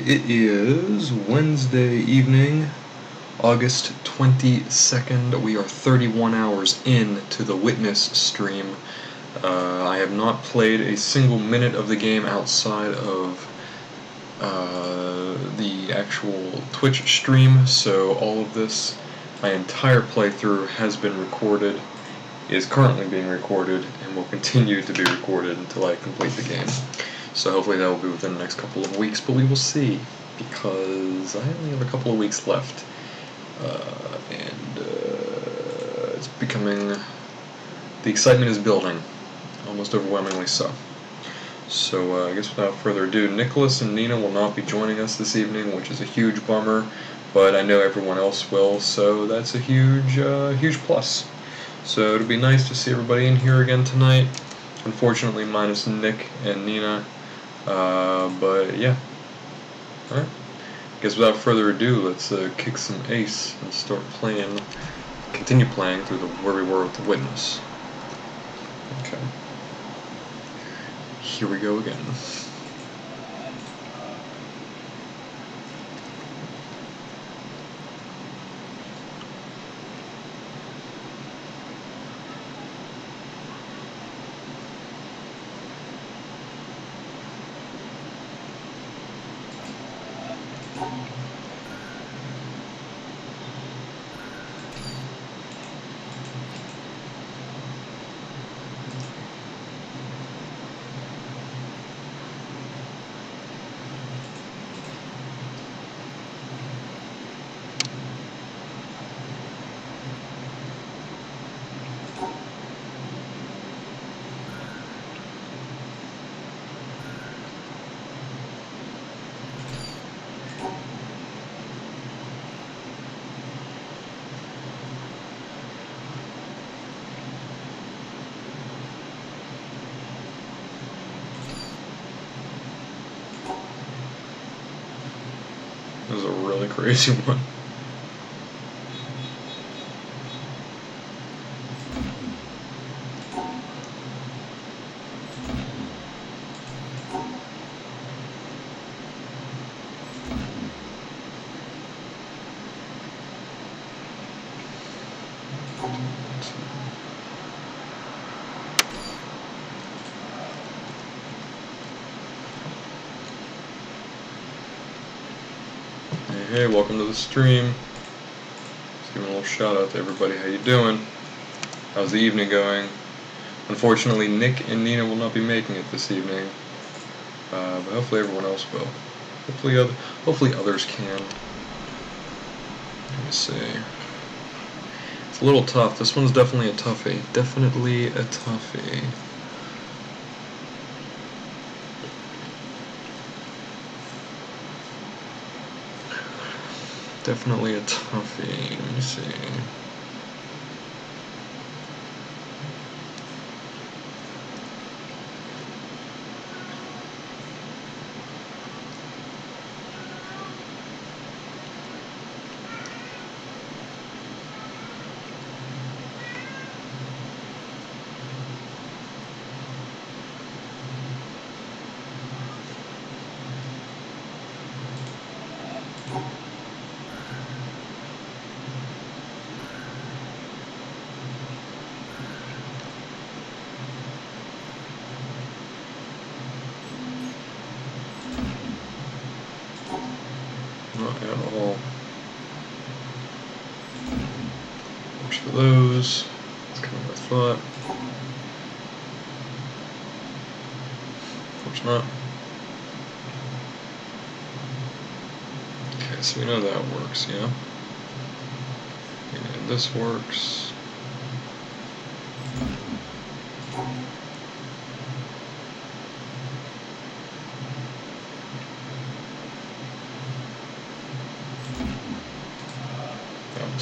it is Wednesday evening, August 22nd. We are 31 hours into the Witness stream. I have not played a single minute of the game outside of the actual Twitch stream, so all of this, my entire playthrough has been recorded, is currently being recorded, and will continue to be recorded until I complete the game. So hopefully that will be within the next couple of weeks, but we will see, because I only have a couple of weeks left, and it's becoming, the excitement is building, almost overwhelmingly so. So I guess without further ado, Nicholas and Nina will not be joining us this evening, which is a huge bummer, but I know everyone else will, so that's a huge plus. So it'll be nice to see everybody in here again tonight, unfortunately minus Nick and Nina. But yeah. Alright. Guess without further ado, let's kick some ace and start playing, continue playing through where we were with the Witness. Okay. Here we go again. This is a really crazy one. Hey, welcome to the stream. Just giving a little shout out to everybody. How you doing? How's the evening going? Unfortunately, Nick and Nina will not be making it this evening, but hopefully everyone else will. Hopefully others can. Let me see. It's a little tough. This one's definitely a toughie. Definitely a toughie. Definitely a toughie. Let me see. Not at all. Watch for those. That's kind of what I thought. Of course not. Okay, so we know that works, yeah? And this works.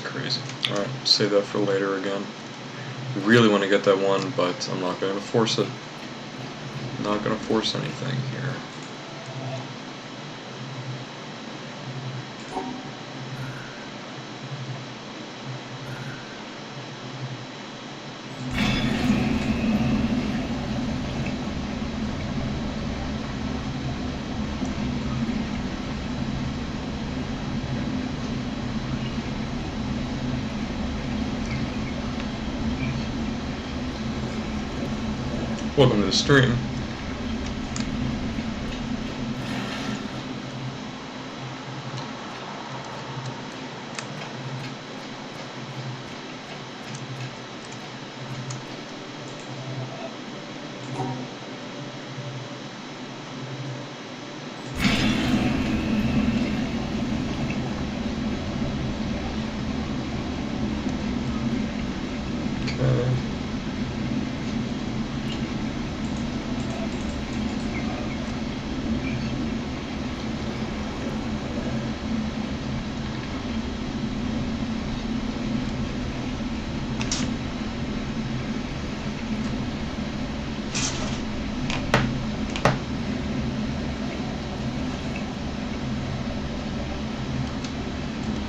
Crazy. Alright, save that for later again. We really want to get that one, but I'm not going to force it. I'm not going to force anything here. Welcome to the stream.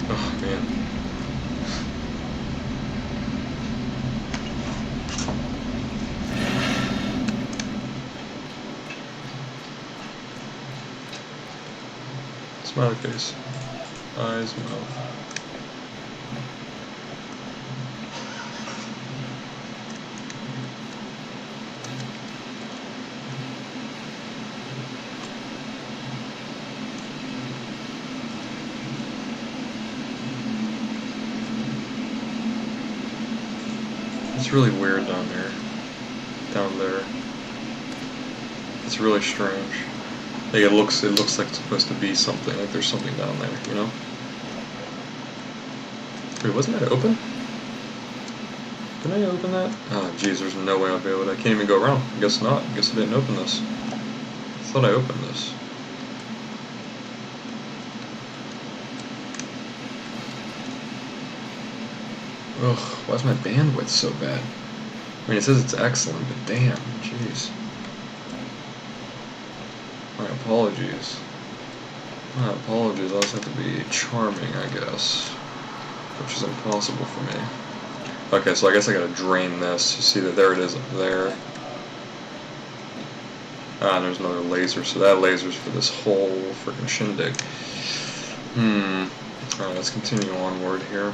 Oh man. Smiley face. Eyes, mouth. It's really weird down there. Down there. It's really strange. Like it looks like it's supposed to be something, like there's something down there, you know? Wait, wasn't that open? Did I open that? Oh jeez, there's no way I'll be able to. I can't even go around. I guess not. I guess I didn't open this. I thought I opened this. Ugh, why is my bandwidth so bad? I mean, it says it's excellent, but damn, jeez. My apologies. My apologies, I'll just have to be charming, I guess. Which is impossible for me. Okay, so I guess I gotta drain this. You see that there it is up there. Ah, and there's another laser, so that laser's for this whole freaking shindig. Alright, let's continue onward here.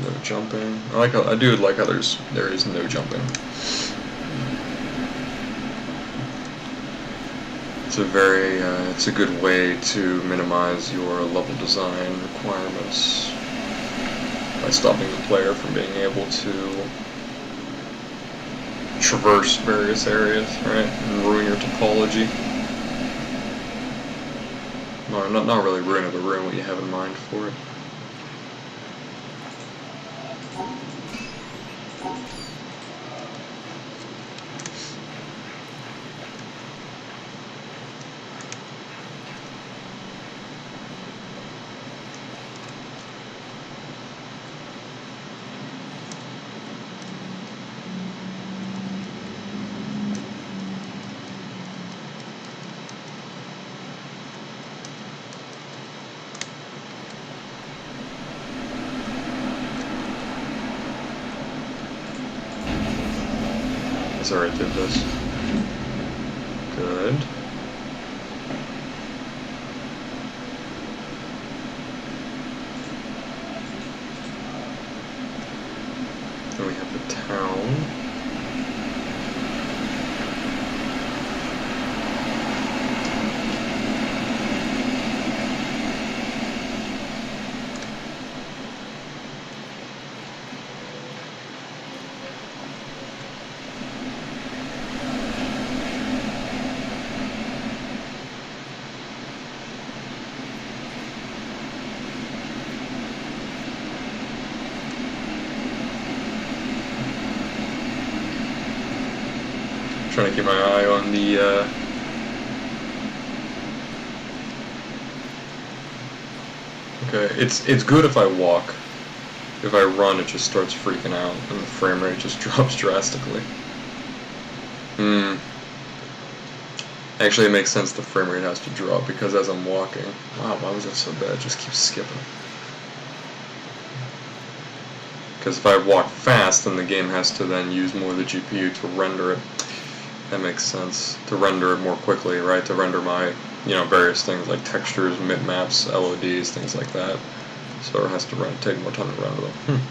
No jumping. I do like how there is no jumping. It's a good way to minimize your level design requirements by stopping the player from being able to traverse various areas, right, and ruin your topology. No, not really ruin it, but ruin what you have in mind for it. I already did this. Good. Then we have the town. Trying to keep my eye on the okay, it's good if I walk. If I run, it just starts freaking out and the frame rate just drops drastically. Actually, it makes sense the frame rate has to drop because as I'm walking, wow, why was that so bad? It just keeps skipping. Because if I walk fast, then the game has to then use more of the GPU to render it. That makes sense. To render it more quickly, right? To render my, various things like textures, bitmaps, LODs, things like that. So it has to take more time to render them.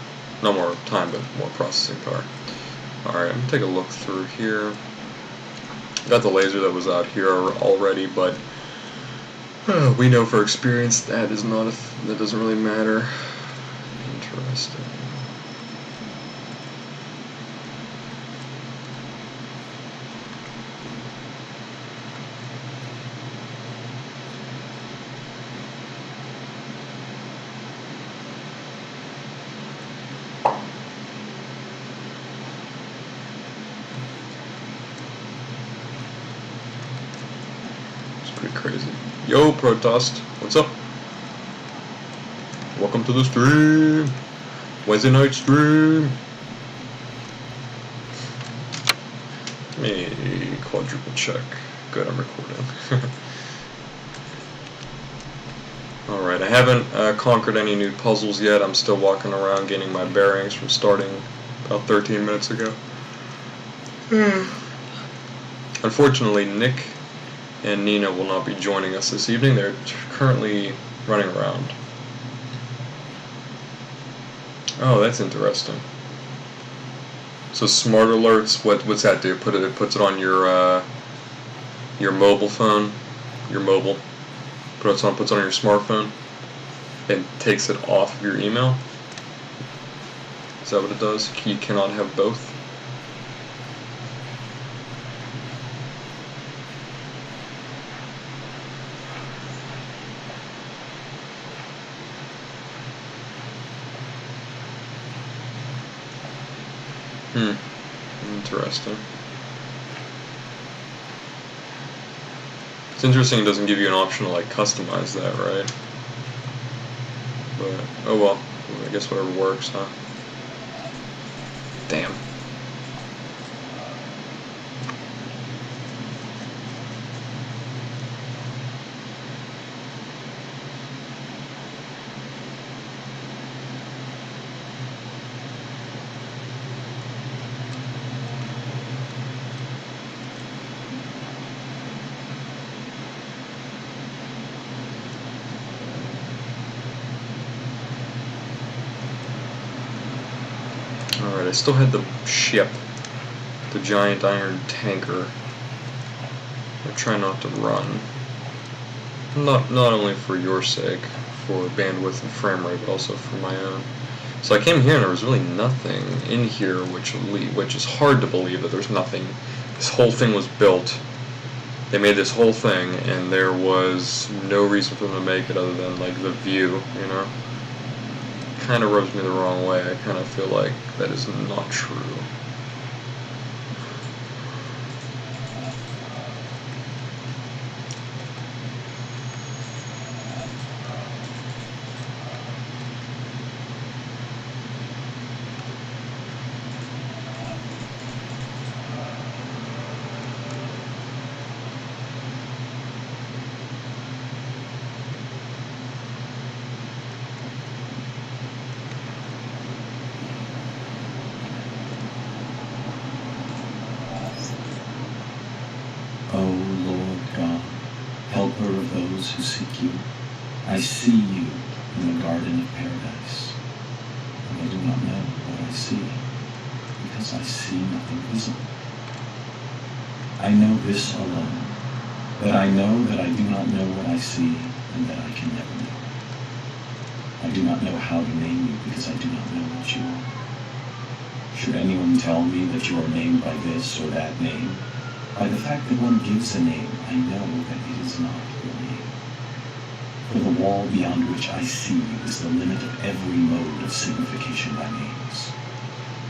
Not more time, but more processing power. Alright, I'm going to take a look through here. Got the laser that was out here already, but we know for experience that that doesn't really matter. Interesting. Pretty crazy. Yo, Protost, what's up? Welcome to the stream. Wednesday night stream. Let me quadruple check. Good, I'm recording. Alright, I haven't conquered any new puzzles yet. I'm still walking around gaining my bearings from starting about 13 minutes ago. Unfortunately, Nick and Nina will not be joining us this evening. They're currently running around. Oh, that's interesting. So smart alerts, what's that do? It puts it on your mobile phone, puts it on your smartphone, and takes it off of your email. Is that what it does? You cannot have both. Interesting. It's interesting it doesn't give you an option to customize that, right? But, oh well, I guess whatever works, huh? Damn. Alright, I still had the ship, the giant iron tanker. I try not to run. Not only for your sake, for bandwidth and frame rate, but also for my own. So I came here and there was really nothing in here, which is hard to believe that there's nothing. This whole thing was built. They made this whole thing, and there was no reason for them to make it other than the view, Kind of rubs me the wrong way. I kind of feel like that is not true. Who seek you. I see you in the garden of paradise, and I do not know what I see, because I see nothing visible. I know this alone, that I know that I do not know what I see, and that I can never know. I do not know how to name you, because I do not know what you are. Should anyone tell me that you are named by this or that name, by the fact that one gives a name, I know that it is not your name. For the wall beyond which I see you is the limit of every mode of signification by names.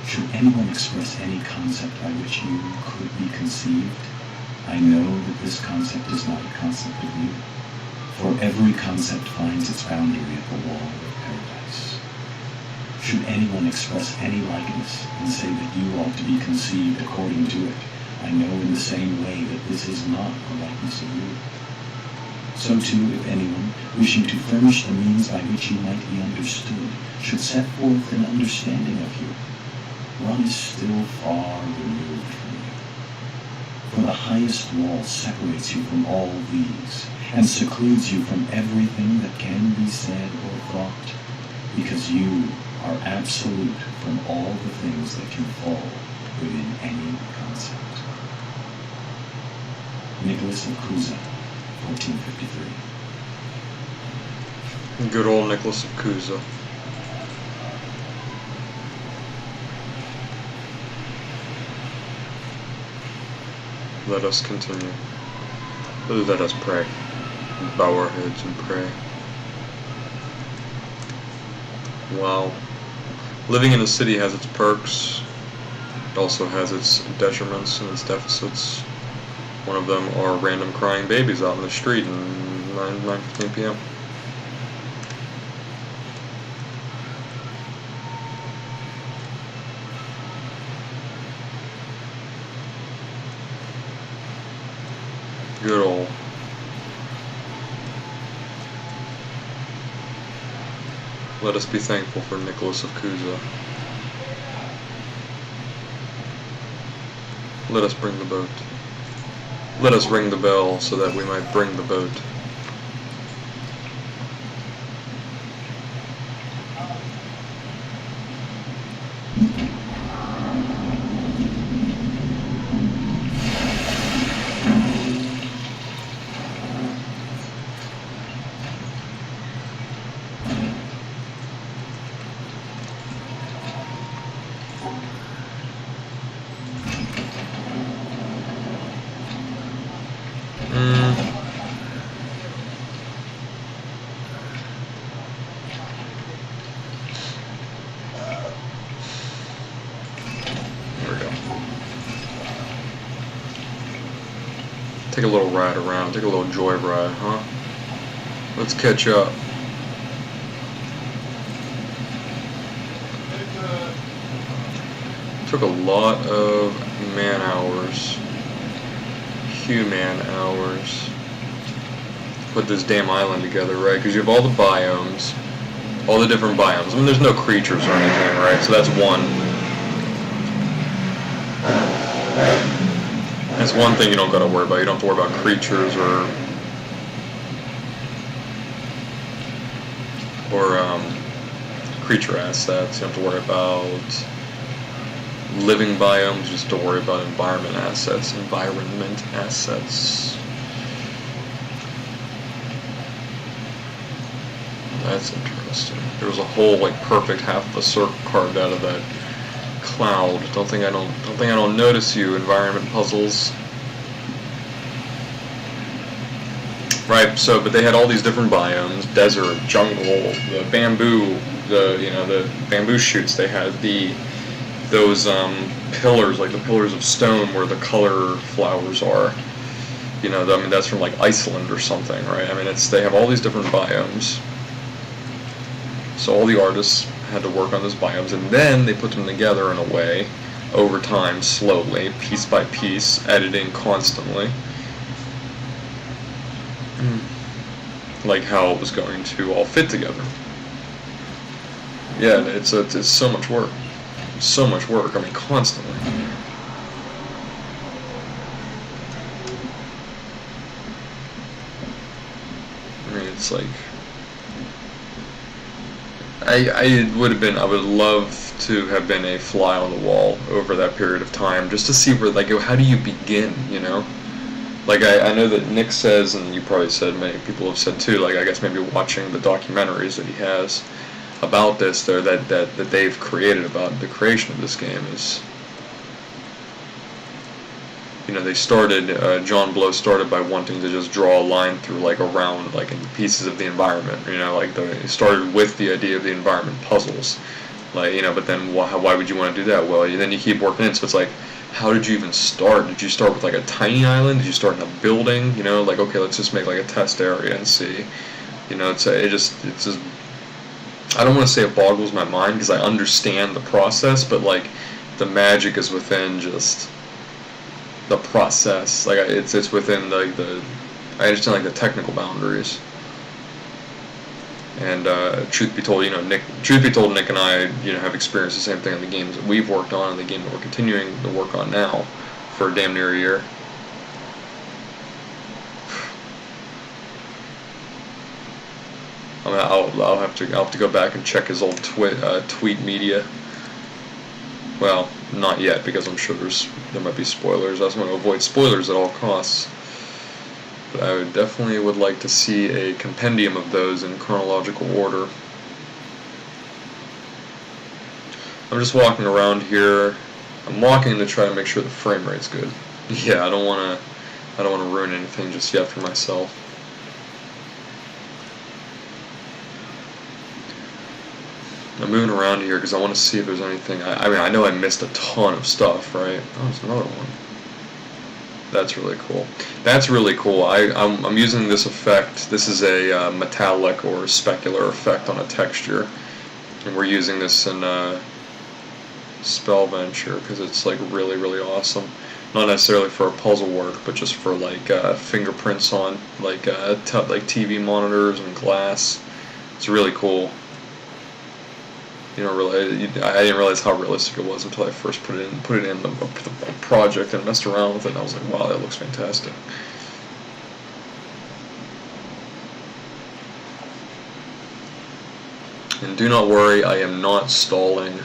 Should anyone express any concept by which you could be conceived, I know that this concept is not a concept of you, for every concept finds its boundary at the wall of paradise. Should anyone express any likeness and say that you ought to be conceived according to it, I know in the same way that this is not a likeness of you. So too, if anyone, wishing to furnish the means by which you might be understood, should set forth an understanding of you, one is still far removed from you. For the highest wall separates you from all these, and secludes you from everything that can be said or thought, because you are absolute from all the things that can fall within any concept. Nicholas of Cusa, 1453. Good old Nicholas of Cusa. Let us continue. Let us pray. Bow our heads and pray. Wow. Living in a city has its perks. It also has its detriments and its deficits. One of them are random crying babies out in the street at 9:15 p.m. Good old. Let us be thankful for Nicholas of Cusa. Let us bring the boat. Let us ring the bell so that we might bring the boat. Take a little ride around, take a little joyride, huh? Let's catch up. Took a lot of man-hours, human hours, to put this damn island together, right? Because you have all the biomes, all the different biomes. I mean, there's no creatures or anything, right? So that's one. That's one thing you don't gotta worry about. You don't have to worry about creatures or creature assets. You don't have to worry about living biomes. You just have to worry about environment assets. That's interesting. There was a whole perfect half of a circle carved out of that cloud. Don't think I don't notice you, environment puzzles. Right, so but they had all these different biomes, desert, jungle, the bamboo, the bamboo shoots. They had those pillars, like the pillars of stone where the color flowers are. I mean that's from Iceland or something, right? I mean they have all these different biomes. So all the artists had to work on those biomes, and then they put them together in a way, over time, slowly, piece by piece, editing constantly, like how it was going to all fit together. Yeah, it's so much work, so much work. I mean, constantly. I mean, it's like. I would love to have been a fly on the wall over that period of time, just to see where, how do you begin, I know that Nick says, and you probably said, many people have said too, I guess maybe watching the documentaries that he has about this, though, that they've created about the creation of this game is, they started, John Blow started by wanting to just draw a line through, around, in pieces of the environment, they started with the idea of the environment puzzles, but then why would you want to do that? Well, then you keep working in, so it's how did you even start? Did you start with, a tiny island? Did you start in a building? Okay, let's just make, a test area and see, it's just, I don't want to say it boggles my mind, because I understand the process, but, the magic is within just the process. It's within the I understand like the technical boundaries. And truth be told, Nick and I, have experienced the same thing in the games that we've worked on and the game that we're continuing to work on now for damn near a year. I'll have to go back and check his old tweet media. Well, not yet, because I'm sure there might be spoilers. I just want to avoid spoilers at all costs. But I definitely would like to see a compendium of those in chronological order. I'm just walking around here. I'm walking to try to make sure the frame rate's good. Yeah, I don't want to ruin anything just yet for myself. I'm moving around here because I want to see if there's anything. I mean, I know I missed a ton of stuff, right? Oh, there's another one. That's really cool. That's really cool. I'm using this effect. This is a metallic or specular effect on a texture, and we're using this in Spellventure because it's like really, really awesome. Not necessarily for a puzzle work, but just for like fingerprints on like TV monitors and glass. It's really cool. I didn't realize how realistic it was until I first put it in the project and messed around with it, and I was like, wow, that looks fantastic. And do not worry, I am not stalling.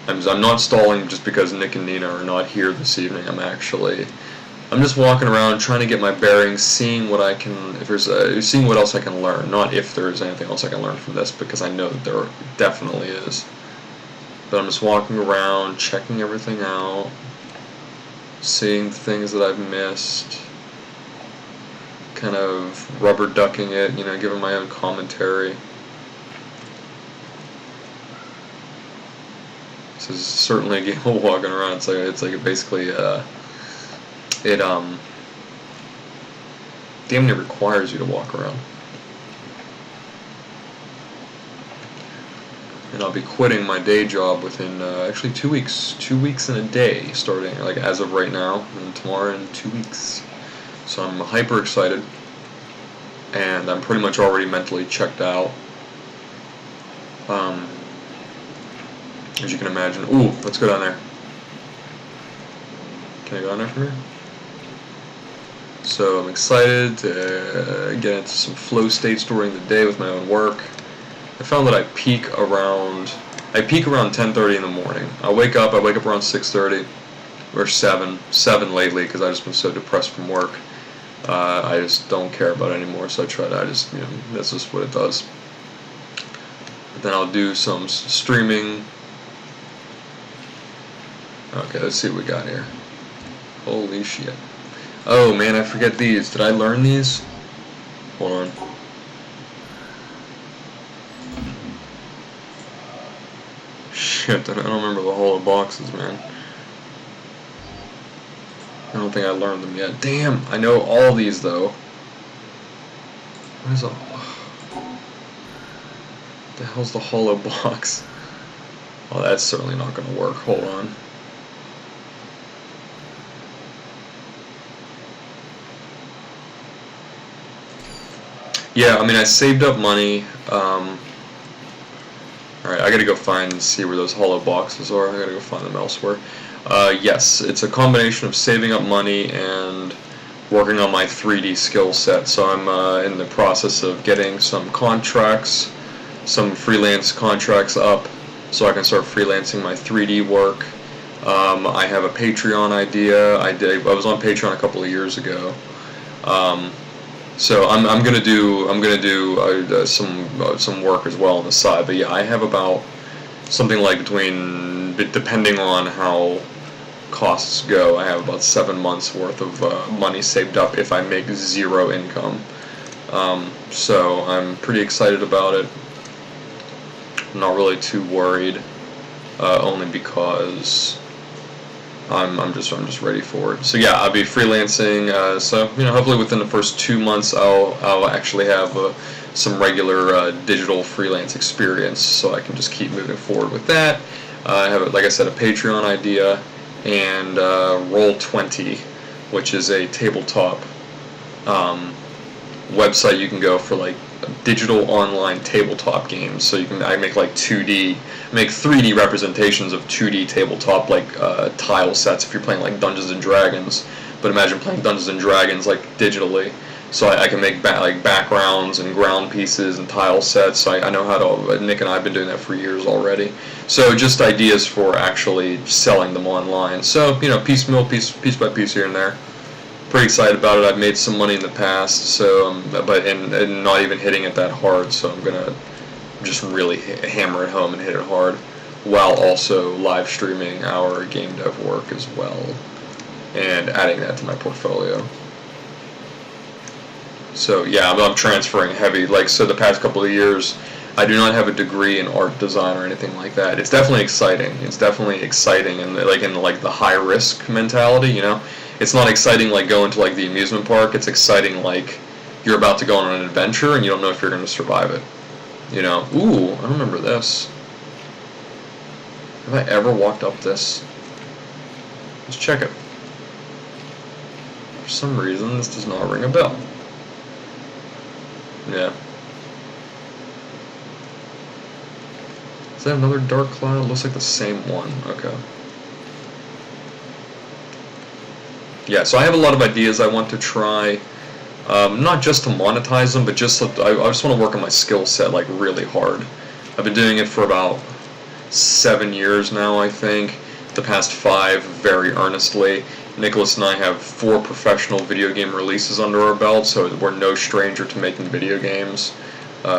I'm not stalling just because Nick and Nina are not here this evening. I'm just walking around trying to get my bearings, seeing what I can, seeing what else I can learn. Not if there is anything else I can learn from this, because I know that there definitely is. But I'm just walking around, checking everything out, seeing the things that I've missed, kind of rubber ducking it, giving my own commentary. This is certainly a game of walking around. It's like basically it damn near requires you to walk around. And I'll be quitting my day job within actually 2 weeks. 2 weeks and a day, starting like as of right now, and tomorrow in 2 weeks. So I'm hyper excited, and I'm pretty much already mentally checked out. As you can imagine. Ooh, let's go down there. Can I go down there from here? So I'm excited to get into some flow states during the day with my own work. I found that I peak around 10:30 in the morning. I wake up around 6:30 or 7 lately because I've just been so depressed from work. I just don't care about it anymore, so that's just what it does. But then I'll do some streaming. Okay, let's see what we got here. Holy shit. Oh man, I forget these. Did I learn these? Hold on. Shit, I don't remember the whole boxes, man. I don't think I learned them yet. Damn, I know all these though. What is the hell's the hollow box? Oh, that's certainly not gonna work. Hold on. Yeah, I mean, I saved up money. Alright, I gotta go find and see where those hollow boxes are. I gotta go find them elsewhere. Yes, it's a combination of saving up money and working on my 3D skill set. So I'm in the process of getting some contracts, some freelance contracts up, so I can start freelancing my 3D work. I have a Patreon idea. I was on Patreon a couple of years ago. So I'm gonna do some work as well on the side. But yeah, I have about something like depending on how costs go, I have about 7 months worth of money saved up if I make zero income. So I'm pretty excited about it. I'm not really too worried, only because I'm just ready for it. So yeah, I'll be freelancing. So hopefully within the first 2 months, I'll actually have some regular digital freelance experience, so I can just keep moving forward with that. I have, like I said, a Patreon idea, and Roll20, which is a tabletop website you can go for like digital online tabletop games. So I make like 3D representations of 2D tabletop like tile sets if you're playing like Dungeons and Dragons. But imagine playing Dungeons and Dragons like digitally. So I can make like backgrounds and ground pieces and tile sets. I know how to. Nick and I have been doing that for years already. So just ideas for actually selling them online. So piecemeal, piece by piece here and there. Pretty excited about it. I've made some money in the past, so but not even hitting it that hard. So I'm gonna just really hammer it home and hit it hard, while also live streaming our game dev work as well, and adding that to my portfolio. So yeah, I'm transferring heavy. So the past couple of years, I do not have a degree in art design or anything like that. It's definitely exciting. And in the high risk mentality, It's not exciting like going to like the amusement park. It's exciting like you're about to go on an adventure and you don't know if you're going to survive it. Ooh, I remember this. Have I ever walked up this? Let's check it. For some reason, this does not ring a bell. Yeah. Is that another dark cloud? Looks like the same one. Okay. Yeah, so I have a lot of ideas I want to try, not just to monetize them, but I just want to work on my skill set like really hard. I've been doing it for about 7 years now, I think. The past 5 very earnestly. Nicholas and I have 4 professional video game releases under our belt, so we're no stranger to making video games,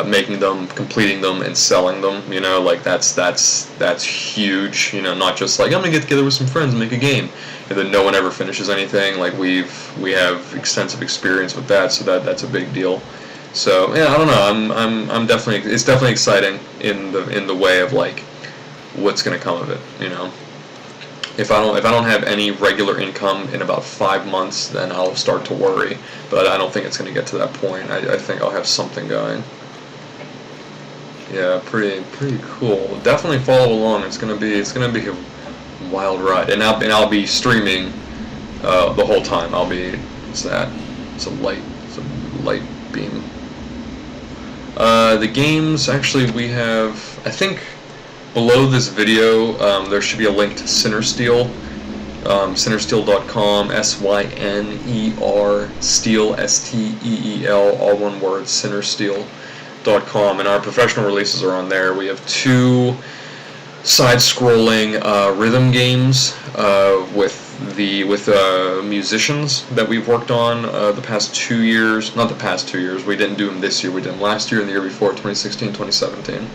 making them, completing them, and selling them. That's huge. Not just like I'm gonna get together with some friends and make a game, and then no one ever finishes anything. Like we have extensive experience with that, so that's a big deal. So yeah, I don't know. It's definitely exciting in the way of like what's gonna come of it. If I don't have any regular income in about 5 months, then I'll start to worry. But I don't think it's going to get to that point. I think I'll have something going. Yeah, pretty cool. Definitely follow along. It's gonna be a wild ride, and I'll be streaming the whole time. It's a light beam. The games, actually, we have, I think. Below this video, there should be a link to Synersteel, Synersteel.com, SYNER, Steel, STEEL, all one word, Synersteel.com, and our professional releases are on there. We have 2 side-scrolling rhythm games with musicians that we've worked on the past 2 years. Not the past 2 years. We didn't do them this year. We did them last year and the year before, 2016, 2017.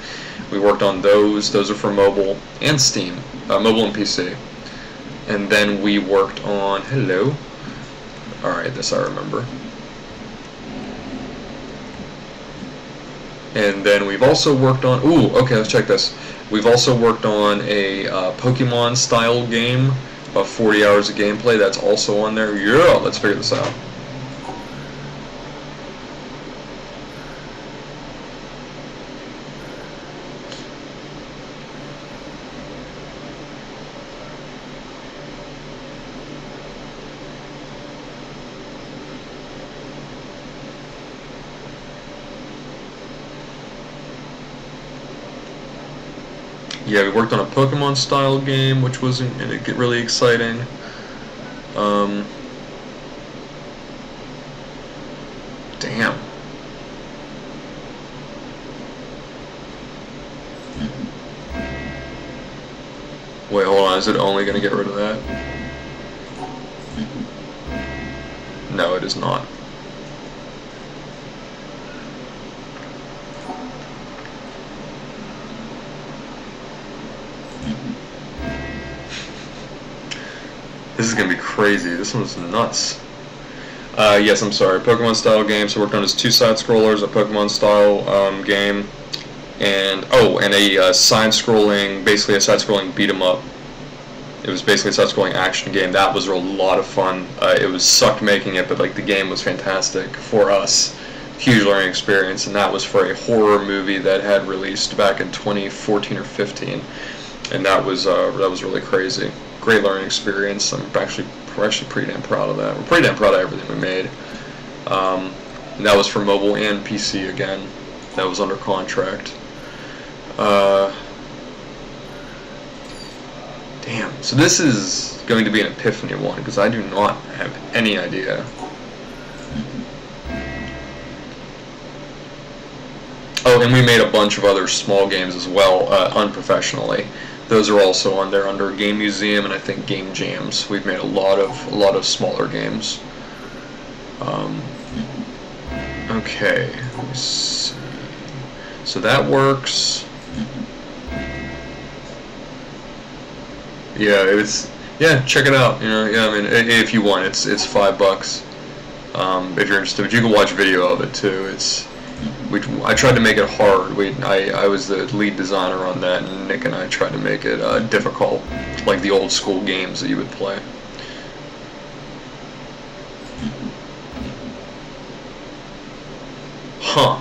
We worked on those. Those are for mobile and Steam, mobile and PC. And then we worked on Alright, this I remember. And then we've also worked on. Okay, let's check this. We've also worked on a Pokemon style game, about 40 hours of gameplay. That's also on there. Yeah, let's figure this out. Yeah, we worked on a Pokemon style game, which was really exciting. Damn. Wait, hold on. Is it only going to get rid of that? No, it is not. This is going to be crazy. This one's nuts. Yes, I'm sorry. Pokemon style game. So worked on as 2 side scrollers, a Pokemon style game, and a side-scrolling, basically a side-scrolling beat 'em up. It was basically a side-scrolling action game. That was a lot of fun. It was sucked making it, but like the game was fantastic for us. Huge learning experience, and that was for a horror movie that had released back in 2014 or 15, and that was really crazy. Great learning experience. We're actually pretty damn proud of that. We're pretty damn proud of everything we made. And that was for mobile and PC again. That was under contract. Damn. So this is going to be an Epiphany one because I do not have any idea. Oh, and we made a bunch of other small games as well, unprofessionally. Those are also on there under Game Museum and I think Game Jams. We've made a lot of smaller games. Okay, let me see. So that works. Yeah, check it out. Yeah, I mean, if you want, it's $5. If you're interested, but you can watch video of it too. I tried to make it hard. I was the lead designer on that, and Nick and I tried to make it difficult, like the old school games that you would play. Huh.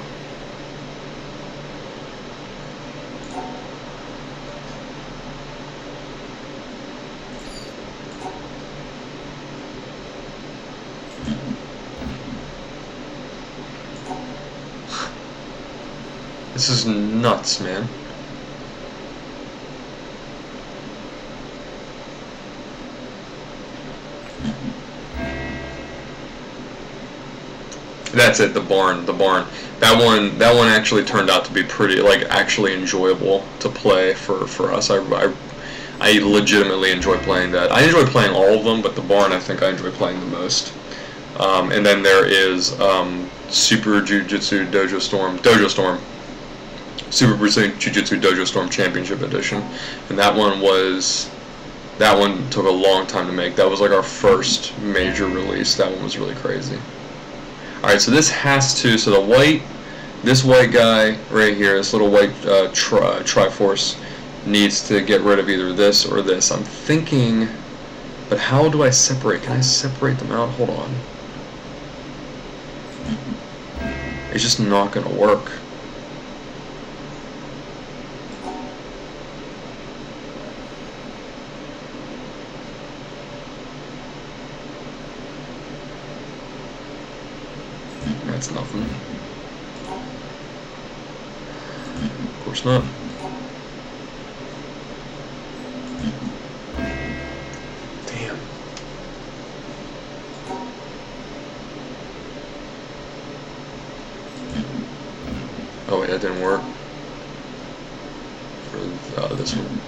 This is nuts, man. That's it, the barn. That one actually turned out to be pretty, like, actually enjoyable to play for us. I legitimately enjoy playing that. I enjoy playing all of them, but the barn I think I enjoy playing the most. And then there is Super Jiu-Jitsu Dojo Storm, Super Brazilian Jiu-Jitsu Dojo Storm Championship Edition, and that one took a long time to make. That was like our first major release. That one was really crazy. Alright, so this has to, so this white guy right here, this little white Triforce, needs to get rid of either this or this. I'm thinking, but how do I separate? Can I separate them out? Hold on. It's just not going to work. That's nothing. Of course not. Damn. Oh wait, that didn't work. For this one.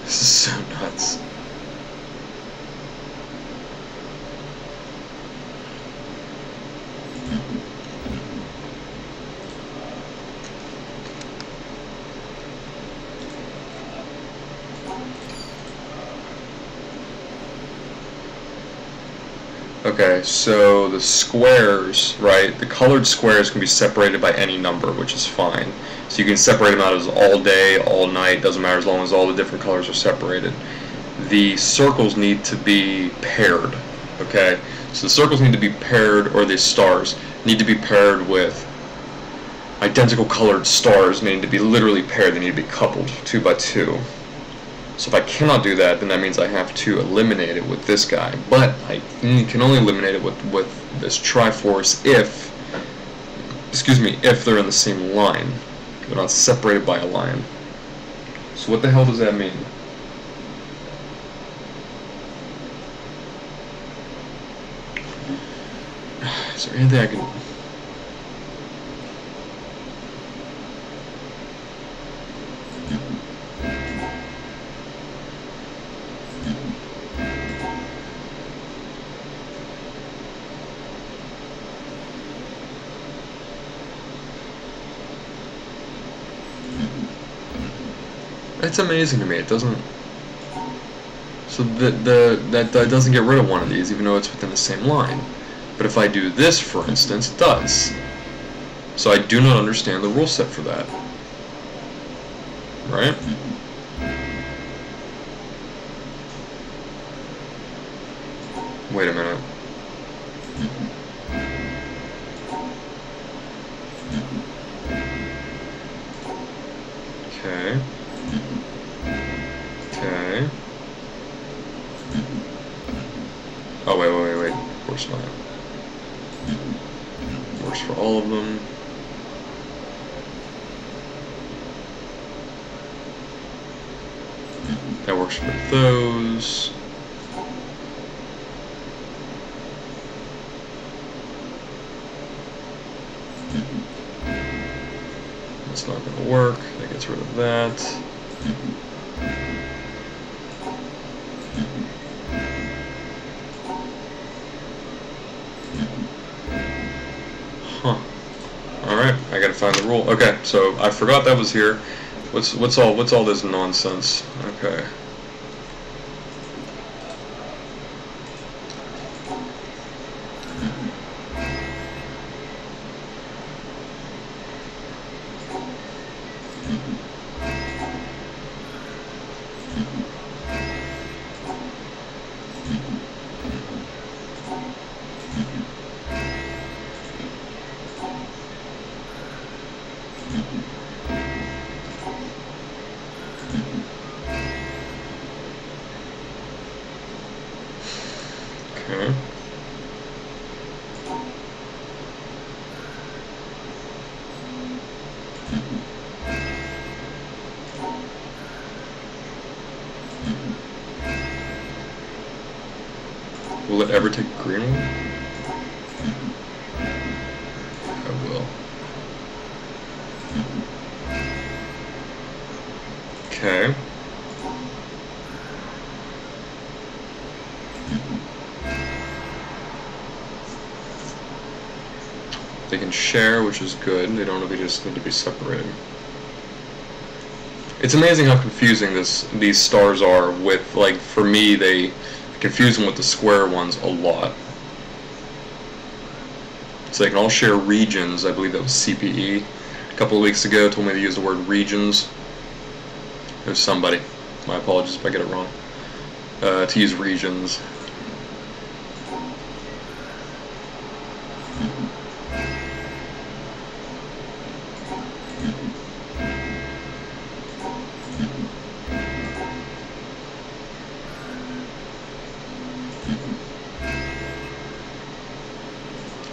This is so nuts. Okay, so the squares, right, the colored squares can be separated by any number, which is fine. So you can separate them out as all day, all night, doesn't matter as long as all the different colors are separated. The circles need to be paired, okay? So the circles need to be paired, or the stars need to be paired with identical colored stars, need to be literally paired, they need to be coupled 2 by 2. So if I cannot do that, then that means I have to eliminate it with this guy. But I can only eliminate it with this Triforce if they're in the same line. They're not separated by a line. So what the hell does that mean? Is there anything I can... It's amazing to me. It doesn't. So that doesn't get rid of one of these, even though it's within the same line. But if I do this, for instance, it does. So I do not understand the rule set for that. Right? Wait a minute. Okay. Okay. Oh, wait. Of course not. Works for all of them. That works for those. That's not going to work. That gets rid of that. Huh. Alright, I gotta find the rule. Okay, so I forgot that was here. What's all this nonsense? Okay. Okay. Will it ever take a green one? I will. Okay. They can share, which is good. They don't really just need to be separated. It's amazing how confusing these stars are with, like, for me, they confuse them with the square ones a lot. So they can all share regions. I believe that was CPE. A couple of weeks ago told me to use the word regions. It was somebody. My apologies if I get it wrong. To use regions.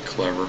Clever.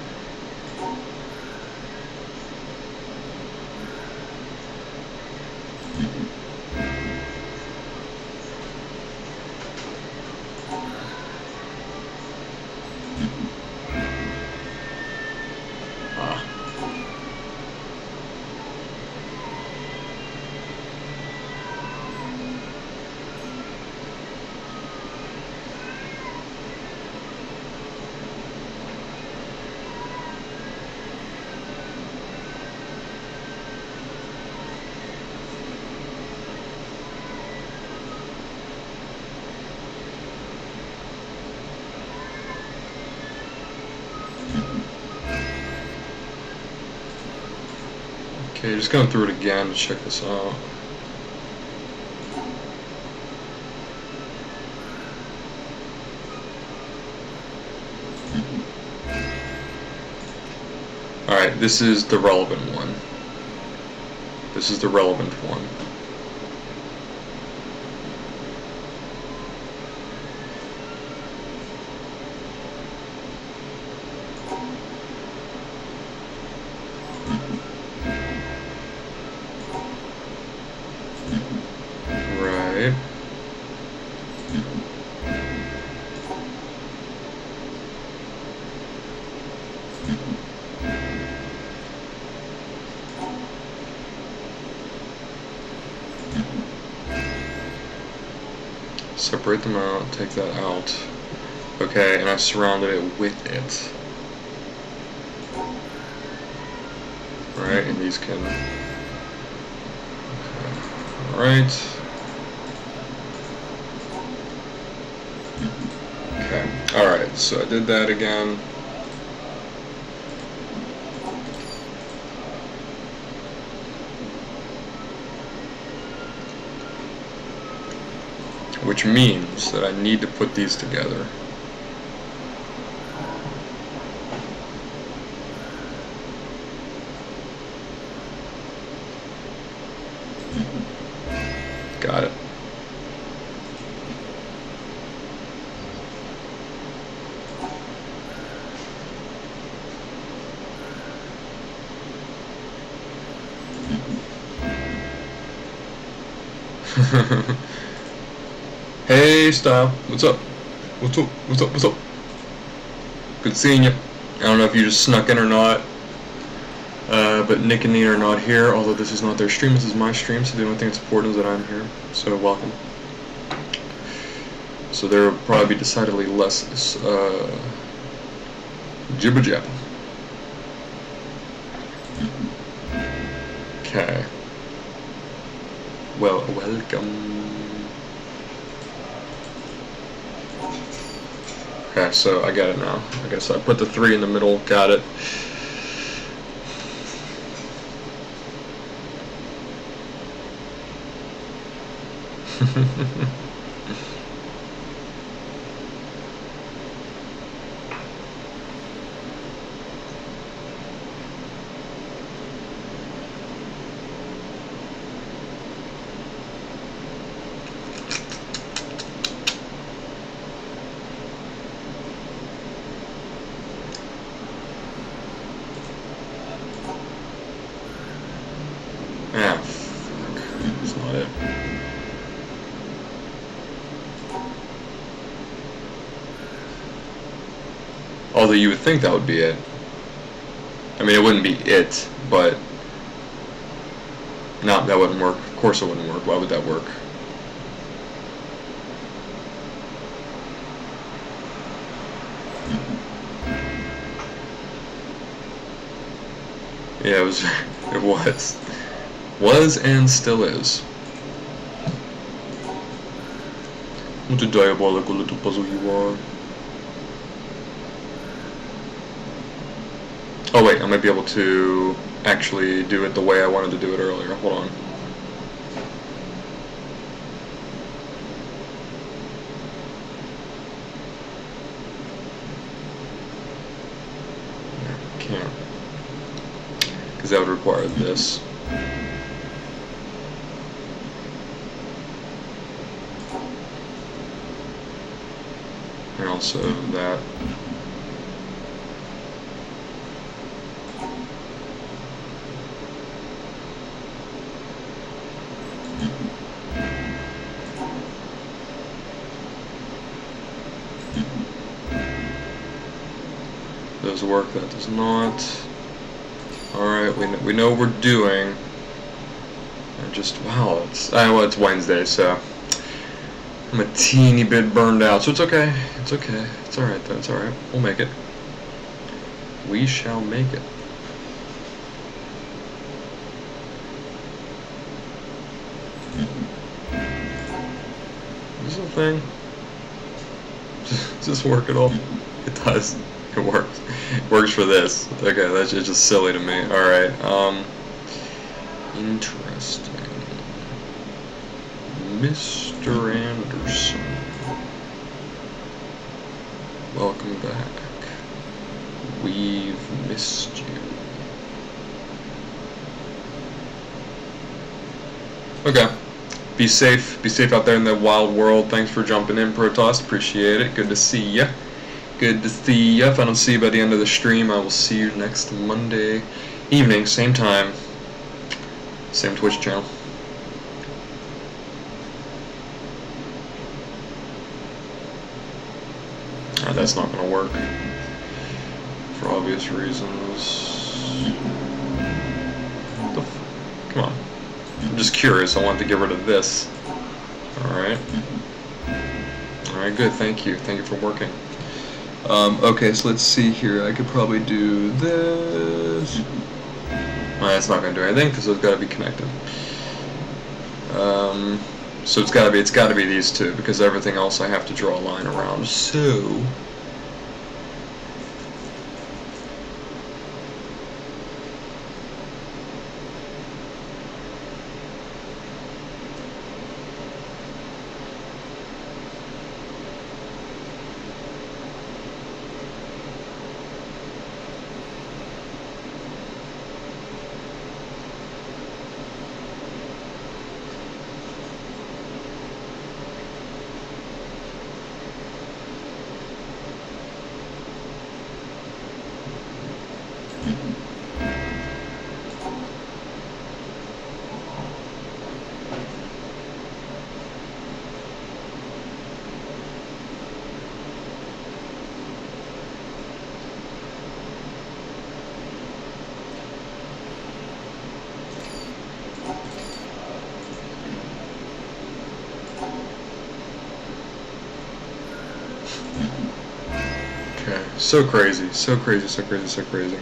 Okay, just going through it again to check this out. Alright, this is the relevant one. This is the relevant one. Right. Separate them out, take that out. Okay, and I surrounded it with it. Right, and these can... Okay. Alright. Okay, alright, so I did that again. Which means that I need to put these together. Hey, Style. What's up? What's up? What's up? What's up? Good seeing you. I don't know if you just snuck in or not. But Nick and Nina are not here, although this is not their stream, this is my stream, so the only thing that's important is that I'm here. So welcome. So there will probably be decidedly less jibber jabber. Okay. Well, welcome. Okay, so I got it now. I guess I put the 3 in the middle, got it. Ah, fuck. That's not it. Although you would think that would be it. I mean, it wouldn't be it, but... No, that wouldn't work. Of course it wouldn't work. Why would that work? Yeah, it was... It was. Was and still is. What a diabolical little puzzle you are. Oh wait, I might be able to actually do it the way I wanted to do it earlier. Hold on. Yeah, can't. Because that would require this. And also that. Does work, that does not. Alright, we know what we're doing. I just, wow, well, it's Wednesday, so I'm a teeny bit burned out, so it's okay. It's okay. It's alright, though. It's alright. We'll make it. We shall make it. Is this a thing? Does this work at all? It does. It works. It works for this. Okay, that's just silly to me. Alright, interesting. Mr. Anderson. Welcome back. We've missed you. Okay. Be safe. Be safe out there in the wild world. Thanks for jumping in, Protoss. Appreciate it. Good to see ya. Good to see ya. If I don't see you by the end of the stream, I will see you next Monday evening, same time, same Twitch channel. That's not going to work for obvious reasons. What the f— Come on. I'm just curious. I wanted to get rid of this. Alright. Alright, good. Thank you. Thank you for working. Okay, so let's see here. I could probably do this. That's not going to do anything because it's got to be connected. So it's got to be these two because everything else I have to draw a line around. So Okay, so crazy, so crazy, so crazy, so crazy.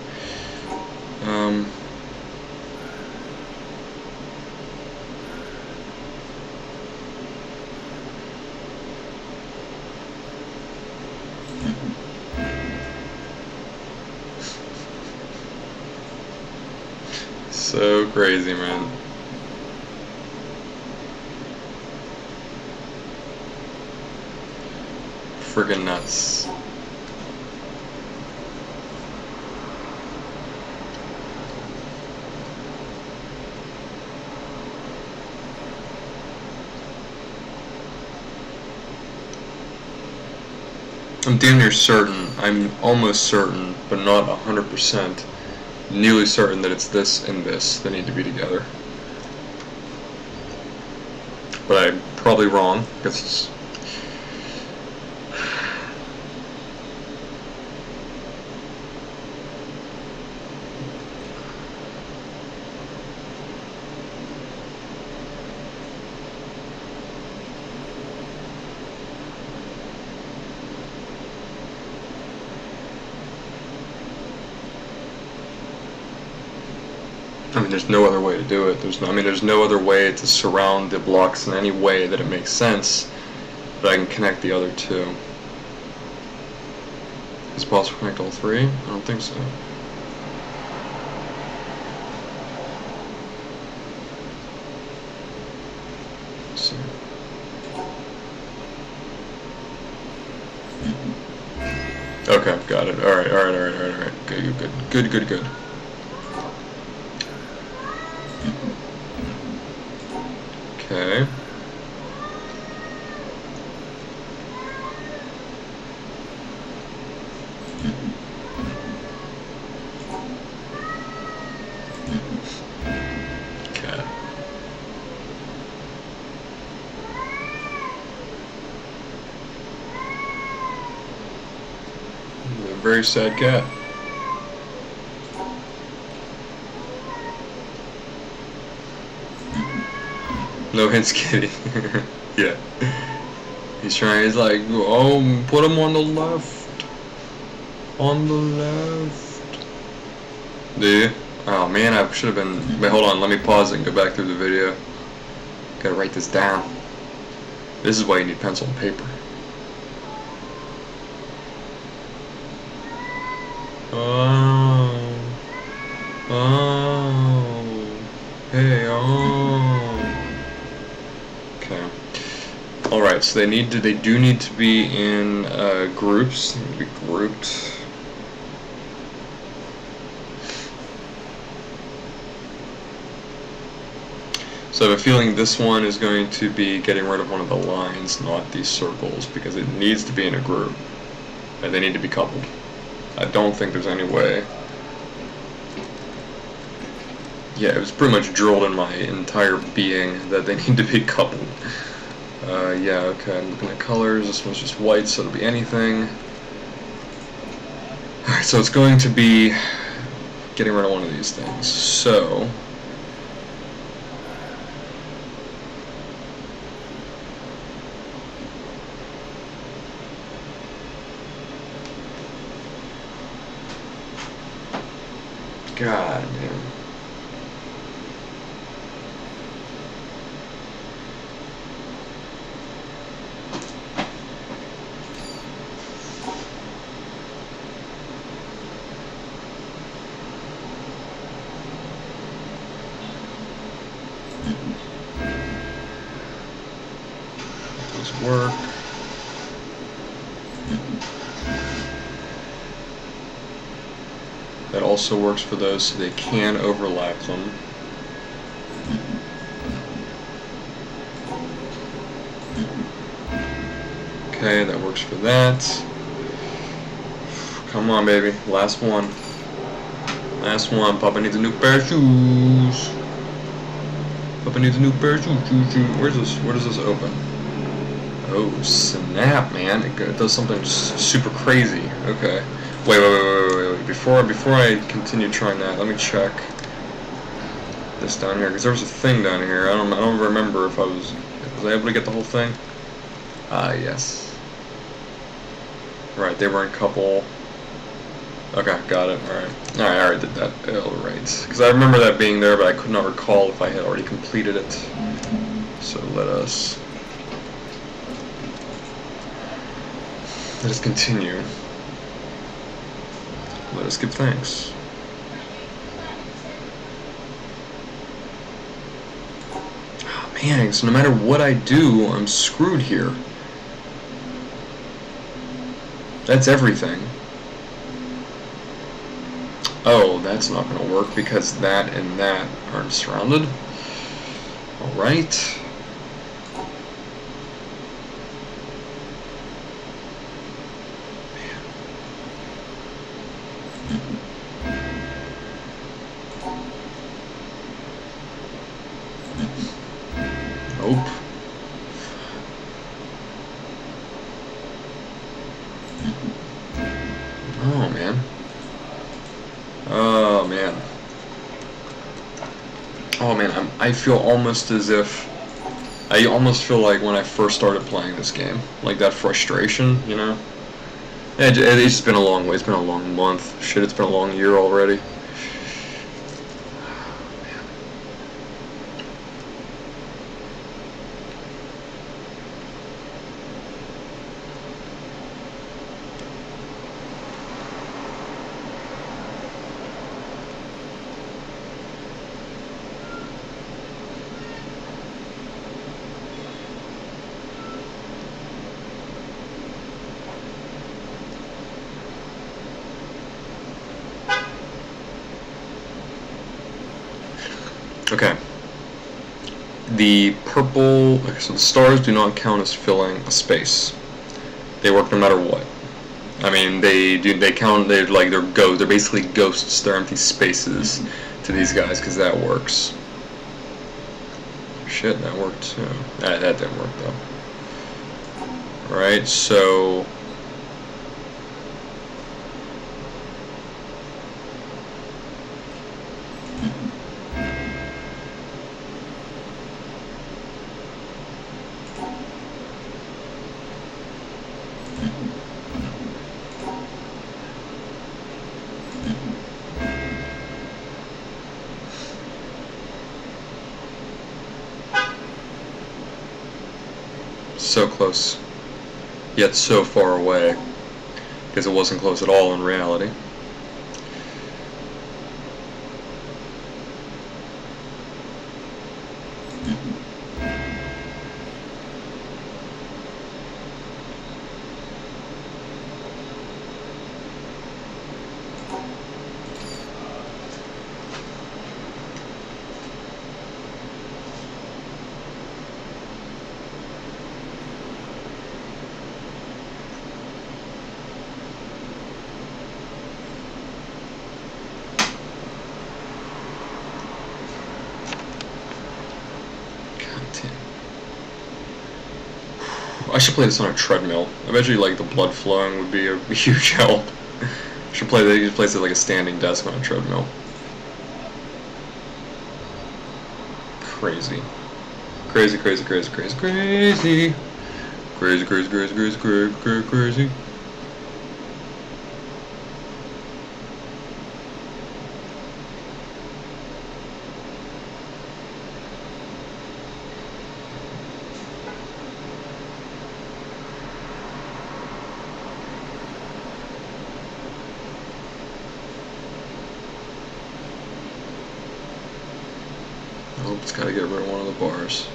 So crazy, man. Friggin' nuts. I'm damn near certain, I'm almost certain, but not 100%, nearly certain that it's this and this that need to be together. But I'm probably wrong, because it's... I mean, there's no other way to do it. There's no other way to surround the blocks in any way that it makes sense that I can connect the other two. Is it possible to connect all three? I don't think so. Let's see. Okay, got it. Alright. Good. Okay. Okay. A very sad cat. No hints, kitty. Yeah. He's like, oh, put him on the left. On the left. Do you? Oh man, I should have been... Wait, hold on, let me pause it and go back through the video. Gotta write this down. This is why you need pencil and paper. Oh. Hey, Okay. Alright, so they do need to be in groups. They need to be grouped. So I have a feeling this one is going to be getting rid of one of the lines, not these circles, because it needs to be in a group. And they need to be coupled. I don't think there's any way. Yeah, it was pretty much drilled in my entire being that they need to be coupled. Yeah, okay, I'm looking at colors. This one's just white, so it'll be anything. Alright, so it's going to be getting rid of one of these things. So... God damn. Does work. That also works for those, so they can overlap them. Okay, that works for that. Come on, baby. Last one. Last one. Papa needs a new pair of shoes. Papa needs a new pair of shoes. Where's this? Where does this open? Oh, snap, man. It does something just super crazy. Okay. Wait. Before I continue trying that, let me check this down here, because there was a thing down here. I don't remember if was I able to get the whole thing? Ah, yes. Right, they were in couple. Okay, got it. Alright. Alright, I already did that. Alright. Because I remember that being there, but I could not recall if I had already completed it. So let us continue. Let us give thanks. Oh, man, so no matter what I do, I'm screwed here. That's everything. Oh, that's not going to work because that and that aren't surrounded. Alright. Nope. Oh, man. Oh, man. Oh, man, I feel almost as if... I almost feel like when I first started playing this game. Like that frustration, you know? It's just been a long way. It's been a long month. Shit, it's been a long year already. Okay. The purple, okay, so the stars do not count as filling a space. They work no matter what. I mean, they count, they're ghosts, they're basically ghosts, they're empty spaces to these guys, because that works. Shit, that worked too. That didn't work though. Right, so... so close, yet so far away, because it wasn't close at all in reality. I should play this on a treadmill. I bet you like the blood flowing would be a huge help. I should play this like a standing desk on a treadmill. Crazy. Crazy, crazy, crazy, crazy, crazy. Crazy, crazy, crazy, crazy, crazy, crazy, crazy. Oh, it's gotta get rid of one of the bars.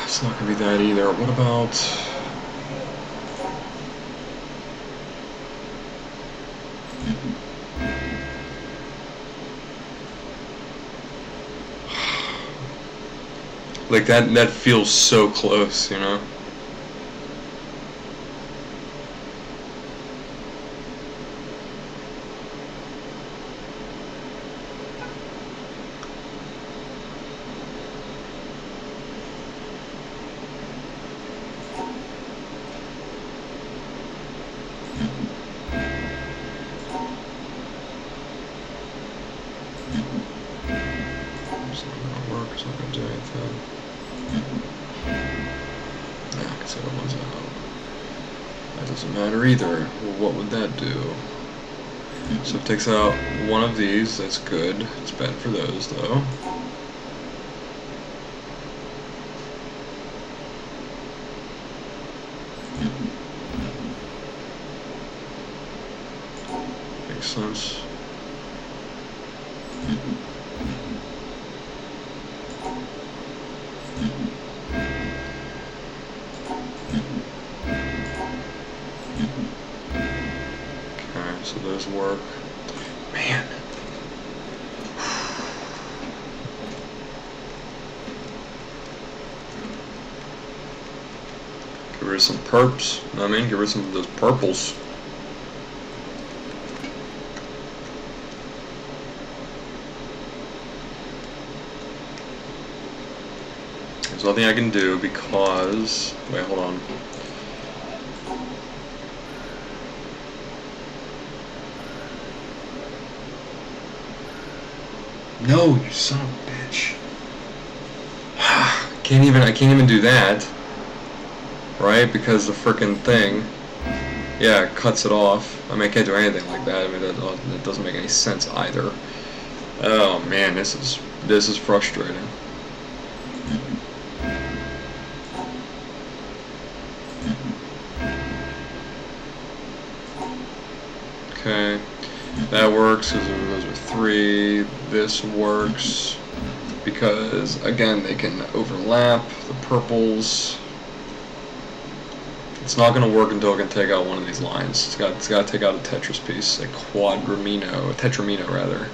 It's not gonna be that either. What about... like that feels so close, you know? It's not gonna work, it's not gonna do anything. doesn't matter either. Well, what would that do? So it takes out one of these, that's good. It's bad for those though. Makes sense. Okay, so those work. Man. Get rid of some perps. Know what I mean? Get rid of some of those purples. There's nothing I can do because... Wait, hold on. No, you son of a bitch. I can't even do that. Right? Because the frickin' thing, yeah, it cuts it off. I mean, I can't do anything like that. I mean, that doesn't make any sense either. Oh man, this is frustrating. Okay, that works because those are 3. This works because again they can overlap the purples. It's not going to work until it can take out one of these lines. It's got to take out a tetris piece, a tetramino rather.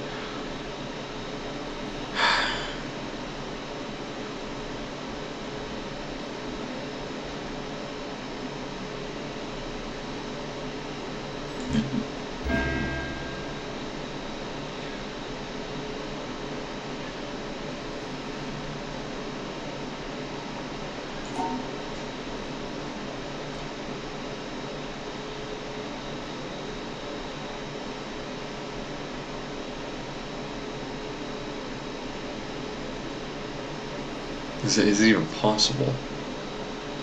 Is it even possible?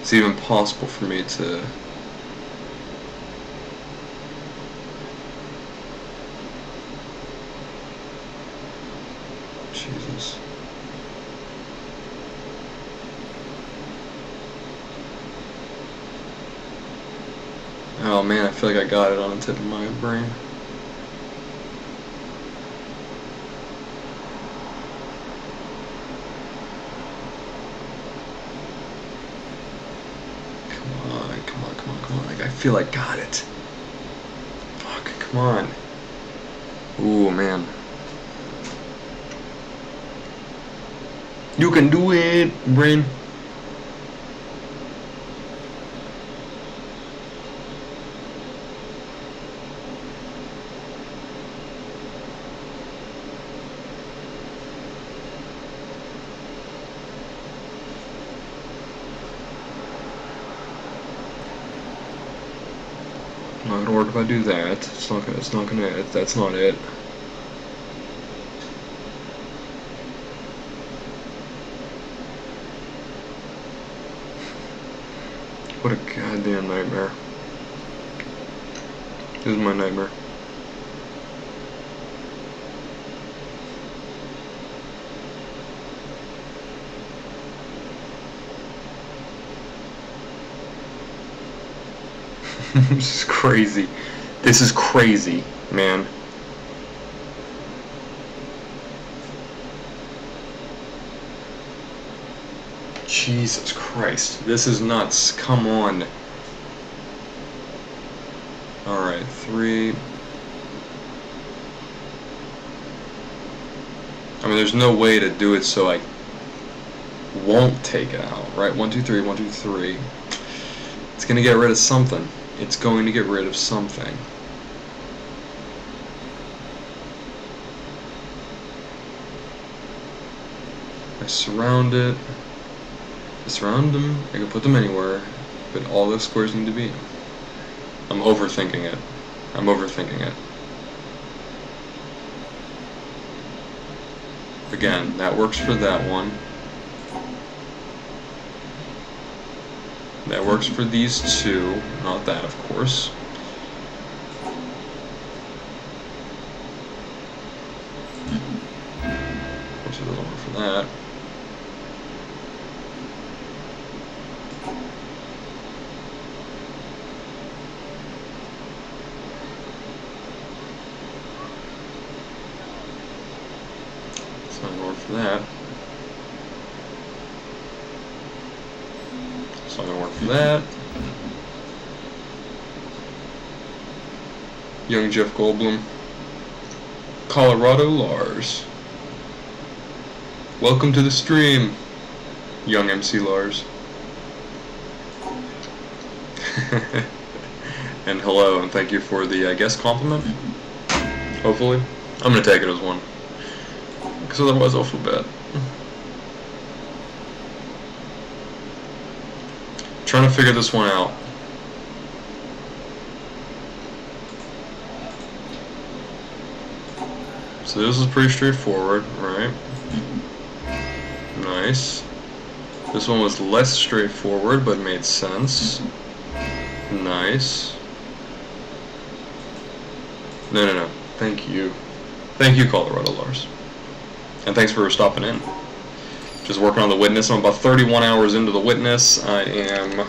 Is it even possible for me to... Jesus. Oh man, I feel like I got it on the tip of my brain. Come on, like I feel I got it. Fuck, come on. Ooh, man. You can do it, brain. Not gonna work if I do that. It's not gonna, that's not it. What a goddamn nightmare. This is my nightmare. This is crazy. This is crazy, man. Jesus Christ. This is nuts. Come on. Alright, 3. I mean, there's no way to do it so I won't take it out, right? 1, 2, 3, 1, 2, 3. It's gonna get rid of something. It's going to get rid of something. I surround it. I surround them. I can put them anywhere, but all those squares need to be. I'm overthinking it. I'm overthinking it. Again, that works for that one. That works for these two, not that, of course. Of course, it doesn't work for that. It's not going for that. It's not going to work for that. Young Jeff Goldblum. Colorado Lars. Welcome to the stream, young MC Lars. And hello, and thank you for the, I guess, compliment. Hopefully. I'm going to take it as one. Because otherwise I'll feel bad. Trying to figure this one out. So this is pretty straightforward, right? Nice. This one was less straightforward, but made sense. Nice. No. Thank you. Thank you, Colorado Lars. And thanks for stopping in. Just working on the Witness. I'm about 31 hours into the Witness. I am...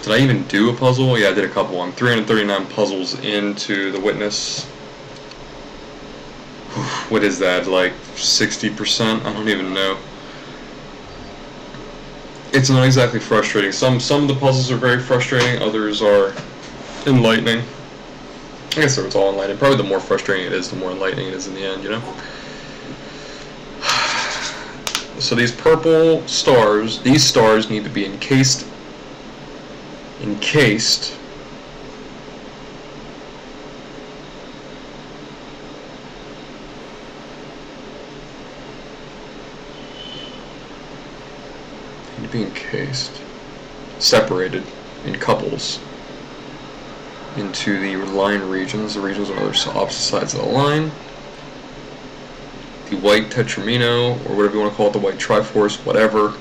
Did I even do a puzzle? Yeah, I did a couple. I'm 339 puzzles into the Witness. What is that, like 60%? I don't even know. It's not exactly frustrating. Some of the puzzles are very frustrating, others are enlightening. I guess it's all enlightening. Probably the more frustrating it is, the more enlightening it is in the end, you know? So these purple stars, these stars need to be encased separated in couples into the line regions. The regions on the opposite sides of the line. The white tetramino, or whatever you want to call it, the white triforce, whatever,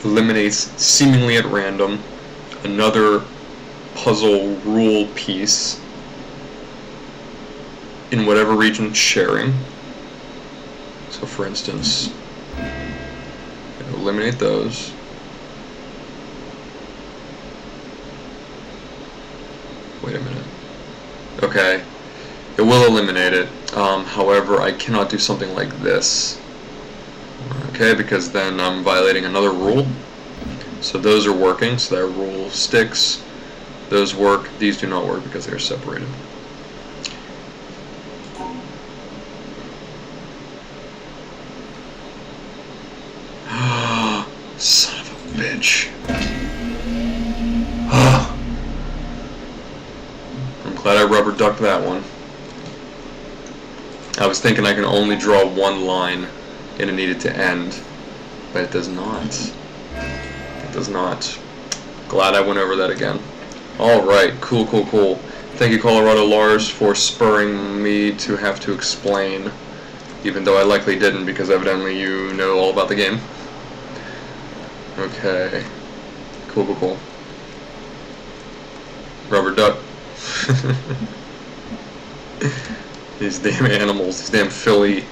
eliminates seemingly at random another puzzle rule piece in whatever region it's sharing. So for instance, eliminate those. Wait a minute. Okay. It will eliminate it. However, I cannot do something like this. Okay, because then I'm violating another rule. So those are working, so that rule sticks. Those work. These do not work because they are separated. Son of a bitch. I'm glad I rubber ducked that one. I was thinking I can only draw one line and it needed to end, but it does not. It does not. Glad I went over that again. Alright, cool. Thank you, Colorado Lars, for spurring me to have to explain, even though I likely didn't, because evidently you know all about the game. Okay. Cool. Rubber duck. These damn animals, these damn Philly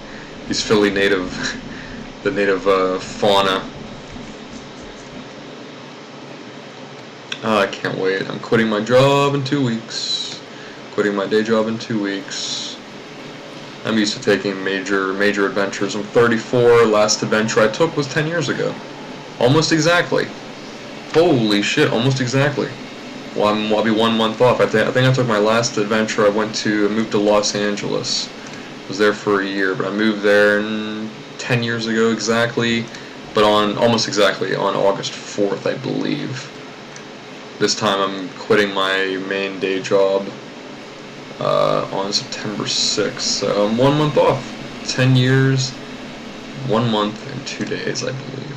native, the native fauna. I can't wait. I'm quitting my job in 2 weeks. Quitting my day job in 2 weeks. I'm used to taking major adventures. I'm 34. Last adventure I took was 10 years ago. Almost exactly. Holy shit, almost exactly. Well, I'll be 1 month off. I think I took my last adventure. I moved to Los Angeles. Was there for a year, but I moved there 10 years ago exactly, but almost exactly on August 4th, I believe. This time I'm quitting my main day job on September 6th, so I'm 1 month off. 10 years, 1 month, and 2 days, I believe.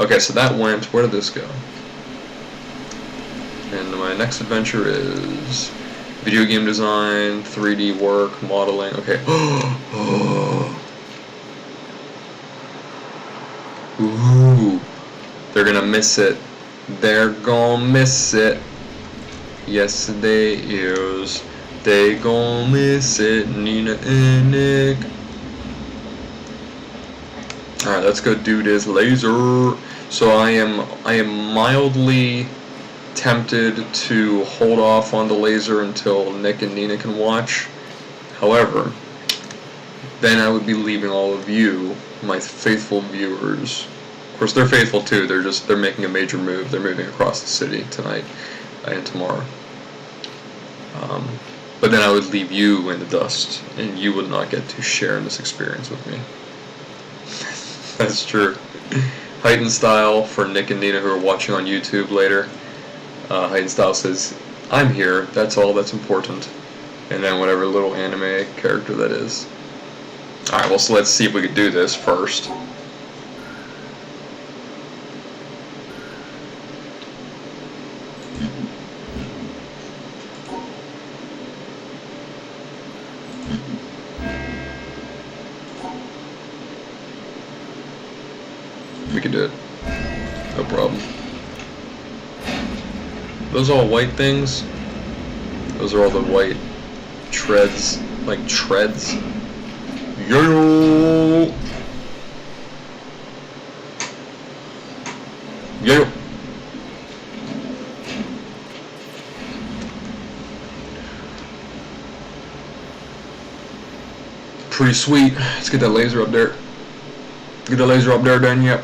Okay, so that went. Where did this go? And my next adventure is video game design, 3D work, modeling. Okay. Ooh, they're gonna miss it. They're gonna miss it. Yes, they is. They gon' miss it, Nina and Nick. Alright, let's go do this laser. So I am mildly tempted to hold off on the laser until Nick and Nina can watch. However, then I would be leaving all of you, my faithful viewers. Of course, they're faithful too. They're making a major move. They're moving across the city tonight and tomorrow. But then I would leave you in the dust, and you would not get to share in this experience with me. That's true. Heightened Style, for Nick and Nina who are watching on YouTube later. Heightened Style says, "I'm here, that's all that's important." And then whatever little anime character that is. Alright, well, so let's see if we could do this first. We can do it. No problem. Those all white things? Those are all the white treads. Like treads? Yo! Yo! Pretty sweet. Let's get that laser up there. Get the laser up there done, yep.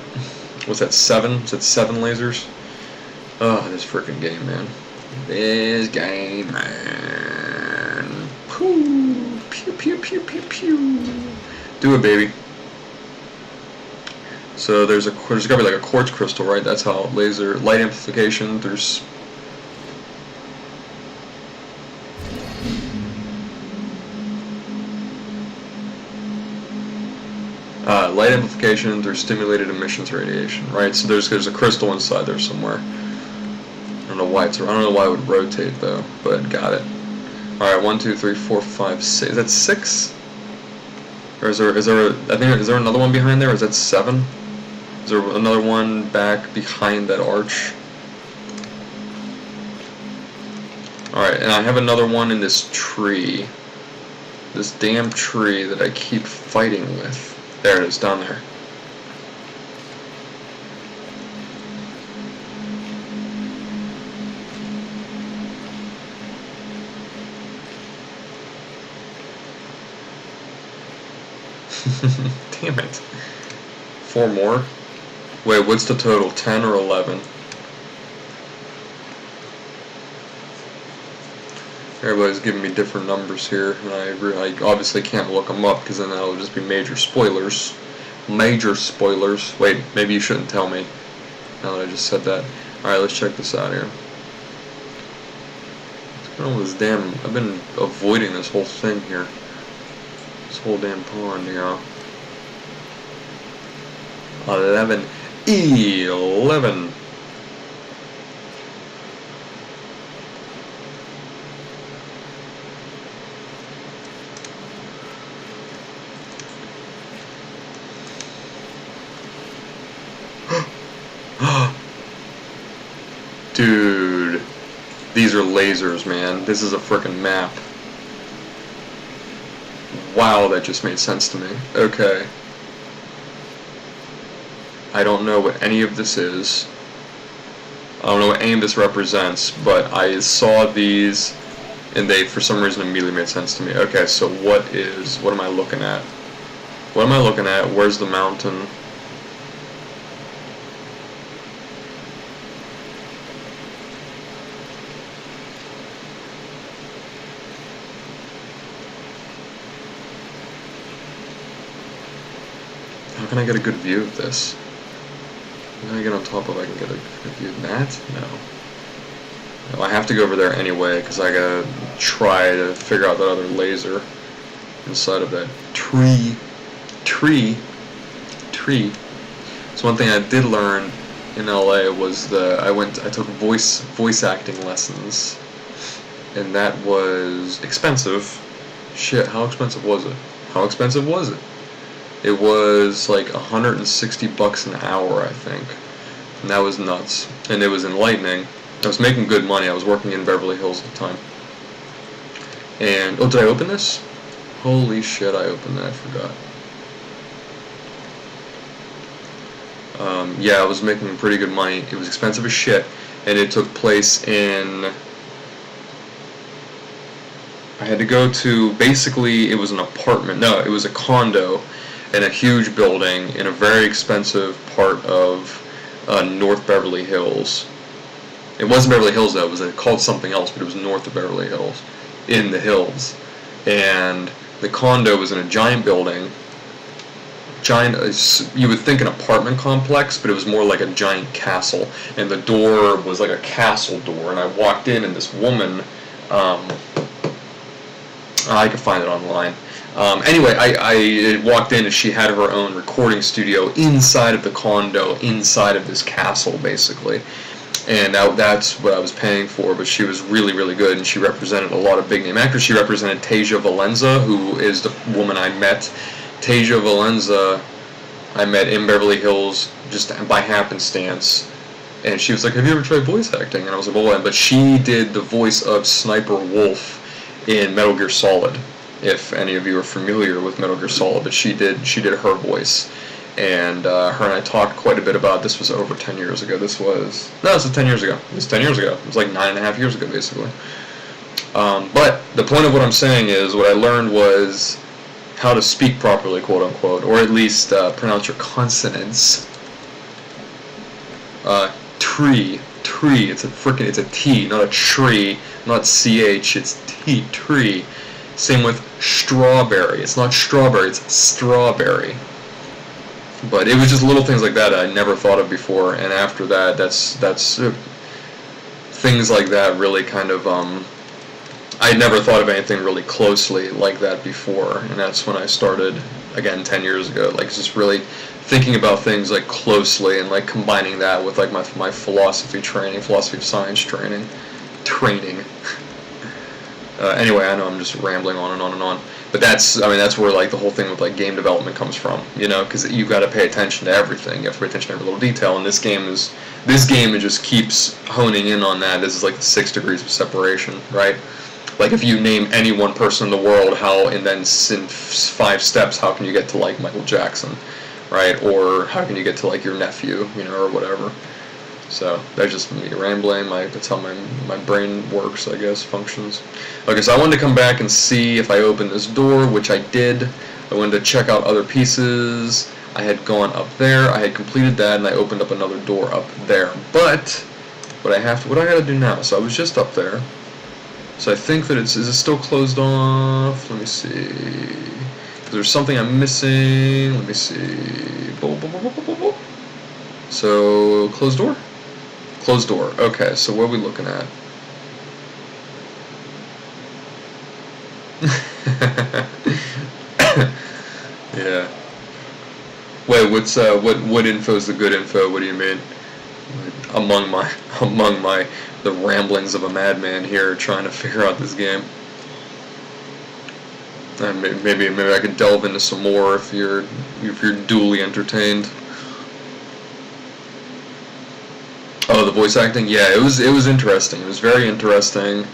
What's that, 7? Is that 7 lasers? Oh, this freaking game, man. This game, man. Pew, pew, pew, pew, pew, pew. Do it, baby. So there's gotta be like a quartz crystal, right? That's how laser light amplification. There's light amplification through stimulated emissions radiation, right? So there's a crystal inside there somewhere. I don't know why it would rotate though, but got it. All right, 1, 2, 3, 4, 5, 6. Is that 6? Or is there another one behind there? Or is that 7? Is there another one back behind that arch? All right, and I have another one in this tree. This damn tree that I keep fighting with. There it is, down there. Damn it. 4 more? Wait, what's the total? 10 or 11? Everybody's giving me different numbers here, and I obviously can't look them up because then that'll just be major spoilers. Major spoilers. Wait, maybe you shouldn't tell me now that I just said that. Alright, let's check this out here. What's going on with this damn... I've been avoiding this whole thing here. This whole damn pond here. 11. 11. Dude, these are lasers, man. This is a frickin' map. Wow, that just made sense to me. Okay. I don't know what any of this is. I don't know what any of this represents, but I saw these, and they, for some reason, immediately made sense to me. Okay, so what am I looking at? What am I looking at? Where's the mountain? How can I get a good view of this? How can I get on top of it? I can get a good view of that? No. I have to go over there anyway, because I gotta try to figure out that other laser inside of that tree. So one thing I did learn in LA was I took voice acting lessons, and that was expensive. Shit, how expensive was it? How expensive was it? It was like $160 an hour, I think. And that was nuts. And it was enlightening. I was making good money. I was working in Beverly Hills at the time. And, oh, did I open this? Holy shit, I opened that. I forgot. Yeah, I was making pretty good money. It was expensive as shit. And it took place in... I had to go to, basically, it was an apartment. No, it was a condo in a huge building in a very expensive part of North Beverly Hills. It wasn't Beverly Hills, though. It was called something else, but it was north of Beverly Hills, in the hills. And the condo was in a giant building. You would think an apartment complex, but it was more like a giant castle. And the door was like a castle door. And I walked in, and this woman... I could find it online. Anyway, I walked in and she had her own recording studio inside of the condo, inside of this castle, basically. And that's what I was paying for, but she was really, really good, and she represented a lot of big-name actors. She represented Tasia Valenza, who is the woman I met. Tasia Valenza, I met in Beverly Hills just by happenstance. And she was like, have you ever tried voice acting? And I was like, well, but she did the voice of Sniper Wolf in Metal Gear Solid, if any of you are familiar with Metal Gear Solid, but she did her voice, and her and I talked quite a bit about. This was over 10 years ago. This was 10 years ago. It was 10 years ago. It was like 9.5 years ago, basically. But the point of what I'm saying is, what I learned was how to speak properly, quote unquote, or at least pronounce your consonants. Tree. It's a T, not a tree, not CH, it's T, tree. Same with strawberry. It's not strawberry, it's strawberry. But it was just little things like that I never thought of before, and after that, that's things like that really kind of, I'd never thought of anything really closely like that before, and that's when I started, again, 10 years ago, like just really thinking about things like closely and like combining that with like my philosophy of science training. Anyway, I know I'm just rambling on and on and on, but that's where like the whole thing with like game development comes from, you know, because you've got to pay attention to everything. You have to pay attention to every little detail, and this game it just keeps honing in on that. This is like the 6 degrees of separation, right? Like if you name any one person in the world, and then in 5 steps, how can you get to like Michael Jackson, right? Or how can you get to like your nephew, you know, or whatever. So that's just me rambling. That's how my brain works, I guess, functions. Okay, so I wanted to come back and see if I opened this door, which I did. I wanted to check out other pieces. I had gone up there. I had completed that, and I opened up another door up there. But what I gotta do now? So I was just up there. So I think that is it still closed off? Let me see. There's something I'm missing. Let me see. So closed door? Closed door. Okay, so what are we looking at? Yeah. Wait, what info is the good info? What do you mean? Among the ramblings of a madman here trying to figure out this game. And maybe I could delve into some more if you're duly entertained. Oh, the voice acting? Yeah, it was interesting. It was very interesting.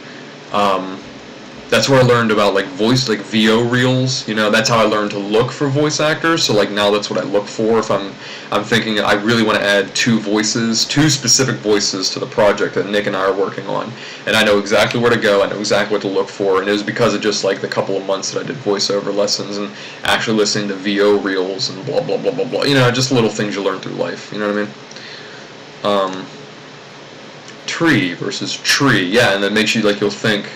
That's where I learned about like VO reels. You know, that's how I learned to look for voice actors. So like now that's what I look for if I'm thinking I really want to add 2 specific voices to the project that Nick and I are working on. And I know exactly where to go. I know exactly what to look for. And it was because of just like the couple of months that I did voiceover lessons and actually listening to VO reels and blah blah blah blah blah. You know, just little things you learn through life. You know what I mean? Tree versus tree. Yeah, and that makes you like you'll think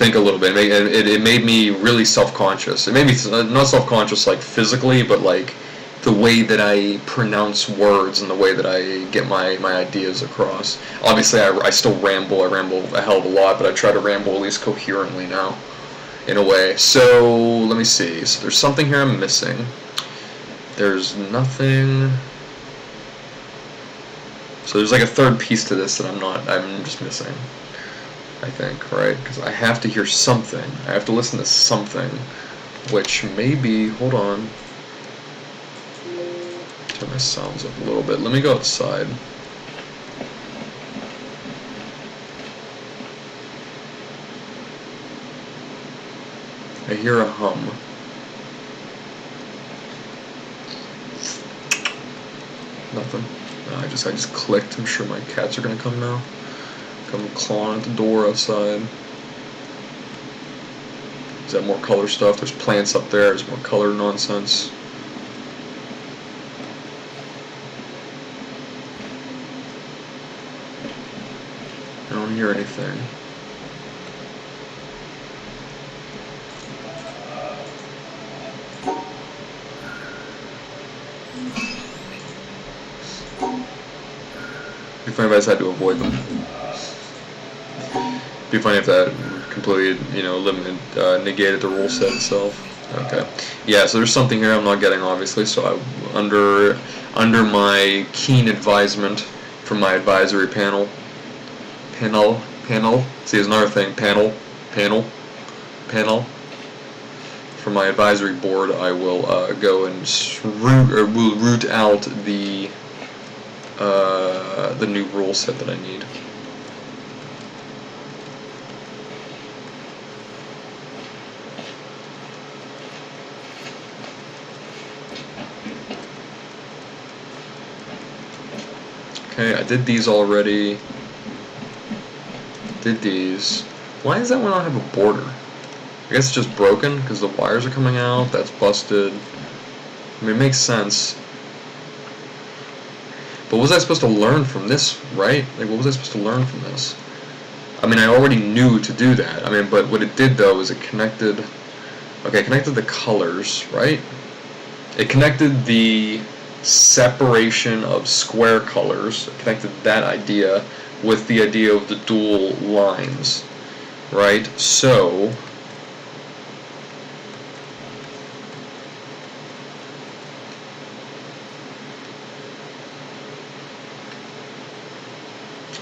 a little bit. It made me really self-conscious. It made me not self-conscious like physically, but like the way that I pronounce words and the way that I get my ideas across. Obviously, I still ramble. I ramble a hell of a lot, but I try to ramble at least coherently now, in a way. So let me see. So there's something here I'm missing. There's nothing. So there's like a third piece to this that I'm just missing. I think, right? Because I have to hear something. I have to listen to something, which maybe, hold on. Turn my sounds up a little bit. Let me go outside. I hear a hum. Nothing. No, I just clicked. I'm sure my cats are gonna come now. Come clawing at the door outside. Is that more color stuff? There's plants up there. There's more color nonsense. I don't hear anything. Be funny if I just had to avoid them. Be funny if that completely, negated the rule set itself. Okay. Yeah, so there's something here I'm not getting, obviously, so under my keen advisement from my advisory panel. See, there's another thing. Panel. From my advisory board, I will go and root out the new rule set that I need. Okay, I did these already. Did these. Why does that one not have a border? I guess it's just broken because the wires are coming out. That's busted. I mean, it makes sense. But what was I supposed to learn from this, right? Like, what was I supposed to learn from this? I mean, I already knew to do that. I mean, but what it did, though, is it connected... Okay, it connected the colors, right? It connected the separation of square colors. It connected that idea with the idea of the dual lines, right? So...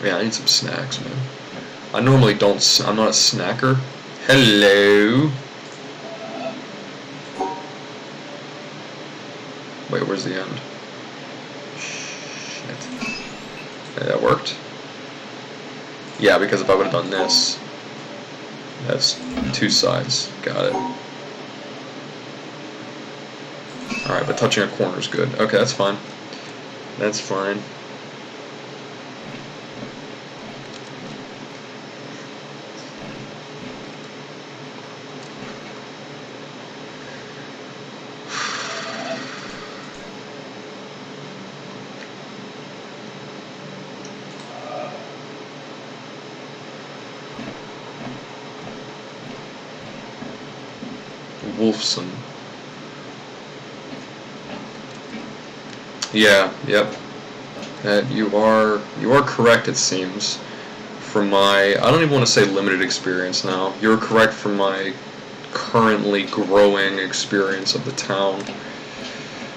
Yeah, I need some snacks, man. I normally don't... I'm not a snacker. Hello? Wait, where's the end? Shit. Okay, that worked? Yeah, because if I would have done this... That's two sides. Got it. Alright, but touching a corner is good. Okay, that's fine. That's fine. Wolfson. Yeah, yep. You are correct, it seems. From my, I don't even want to say limited experience now. You're correct from my currently growing experience of the town.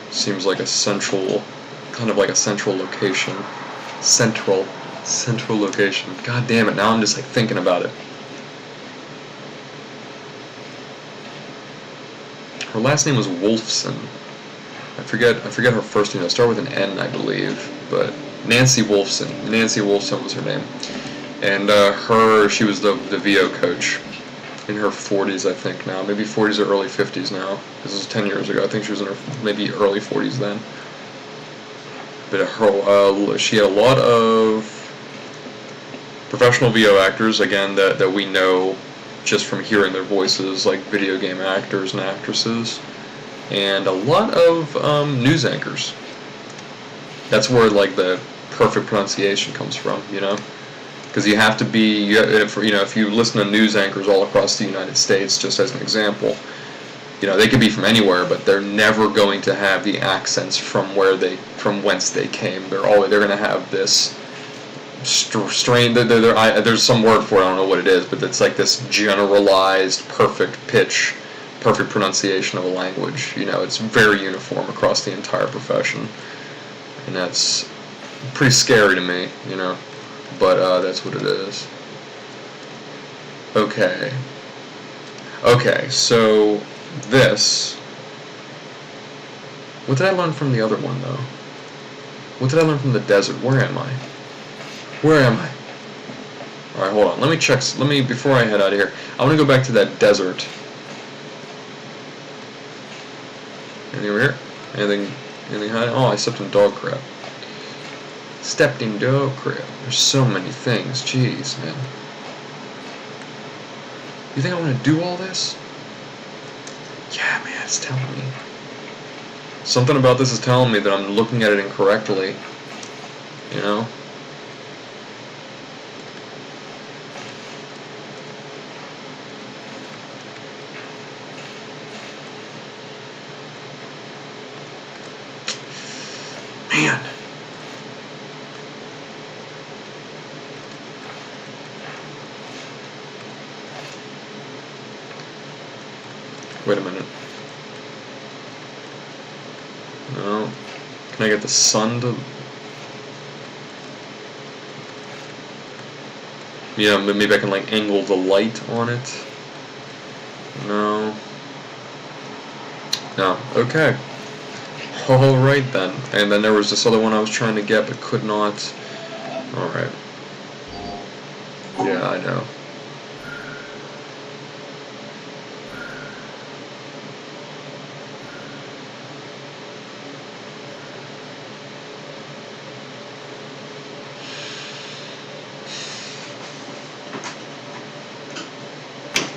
Seems like a central, kind of like a central location. Central location. God damn it, now I'm just like thinking about it. Her last name was Wolfson. I forget her first name. It started with an N, I believe, but Nancy Wolfson. Nancy Wolfson was her name, and she was the VO coach in her 40s, I think now, maybe 40s or early 50s now. This was 10 years ago. I think she was in her maybe early 40s then. But she had a lot of professional VO actors, again, that we know just from hearing their voices, like video game actors and actresses, and a lot of news anchors. That's where like the perfect pronunciation comes from, because you have to be, if you listen to news anchors all across the United States, just as an example, they could be from anywhere, but they're never going to have the accents from whence they came. They're going to have this strain. There's some word for it. I don't know what it is, but it's like this generalized, perfect pitch, perfect pronunciation of a language. It's very uniform across the entire profession, and that's pretty scary to me. But that's what it is. Okay, so this. What did I learn from the other one, though? What did I learn from the desert? Where am I? Where am I? Alright, hold on. Let me check. Before I head out of here, I want to go back to that desert. Anything over here? Anything hiding? Oh, I stepped in dog crap. Stepped in dog crap. There's so many things. Jeez, man. You think I want to do all this? Yeah, man, it's telling me. Something about this is telling me that I'm looking at it incorrectly. You know? Man. Wait a minute. No. Can I get the sun to... Yeah, maybe I can like angle the light on it. No. No. Okay. Alright then. And then there was this other one I was trying to get but could not. Alright. Yeah, I know.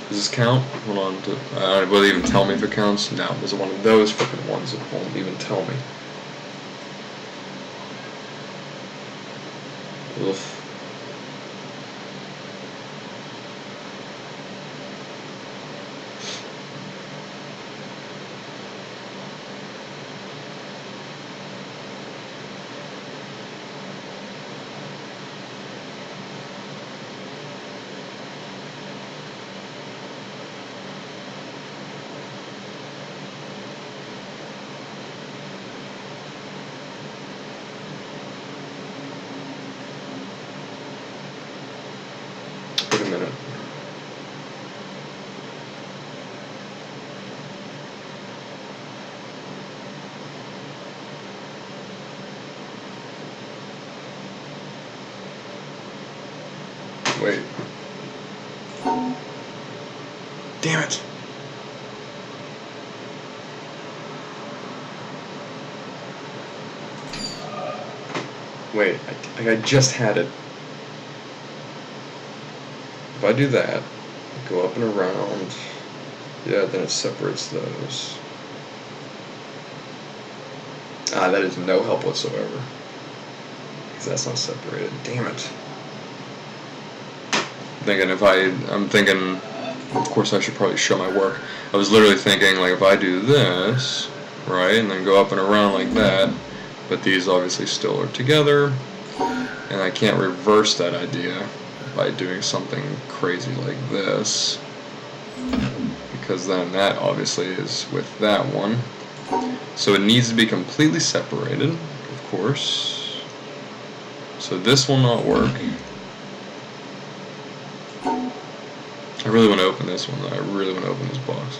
Does this count? Hold on. Will it even tell me if it counts? No, it was one of those freaking ones that won't even tell me. Oof. Wait a minute. Wait. Damn it. Wait, I just had it. If I do that, go up and around, yeah, then it separates those. Ah, that is no help whatsoever. Because that's not separated. Damn it. I'm thinking, of course I should probably show my work. I was literally thinking, like, if I do this, right, and then go up and around like that, but these obviously still are together, and I can't reverse that idea by doing something crazy like this, because then that obviously is with that one. So it needs to be completely separated, of course. So this will not work. I really want to open this one though. I really want to open this box.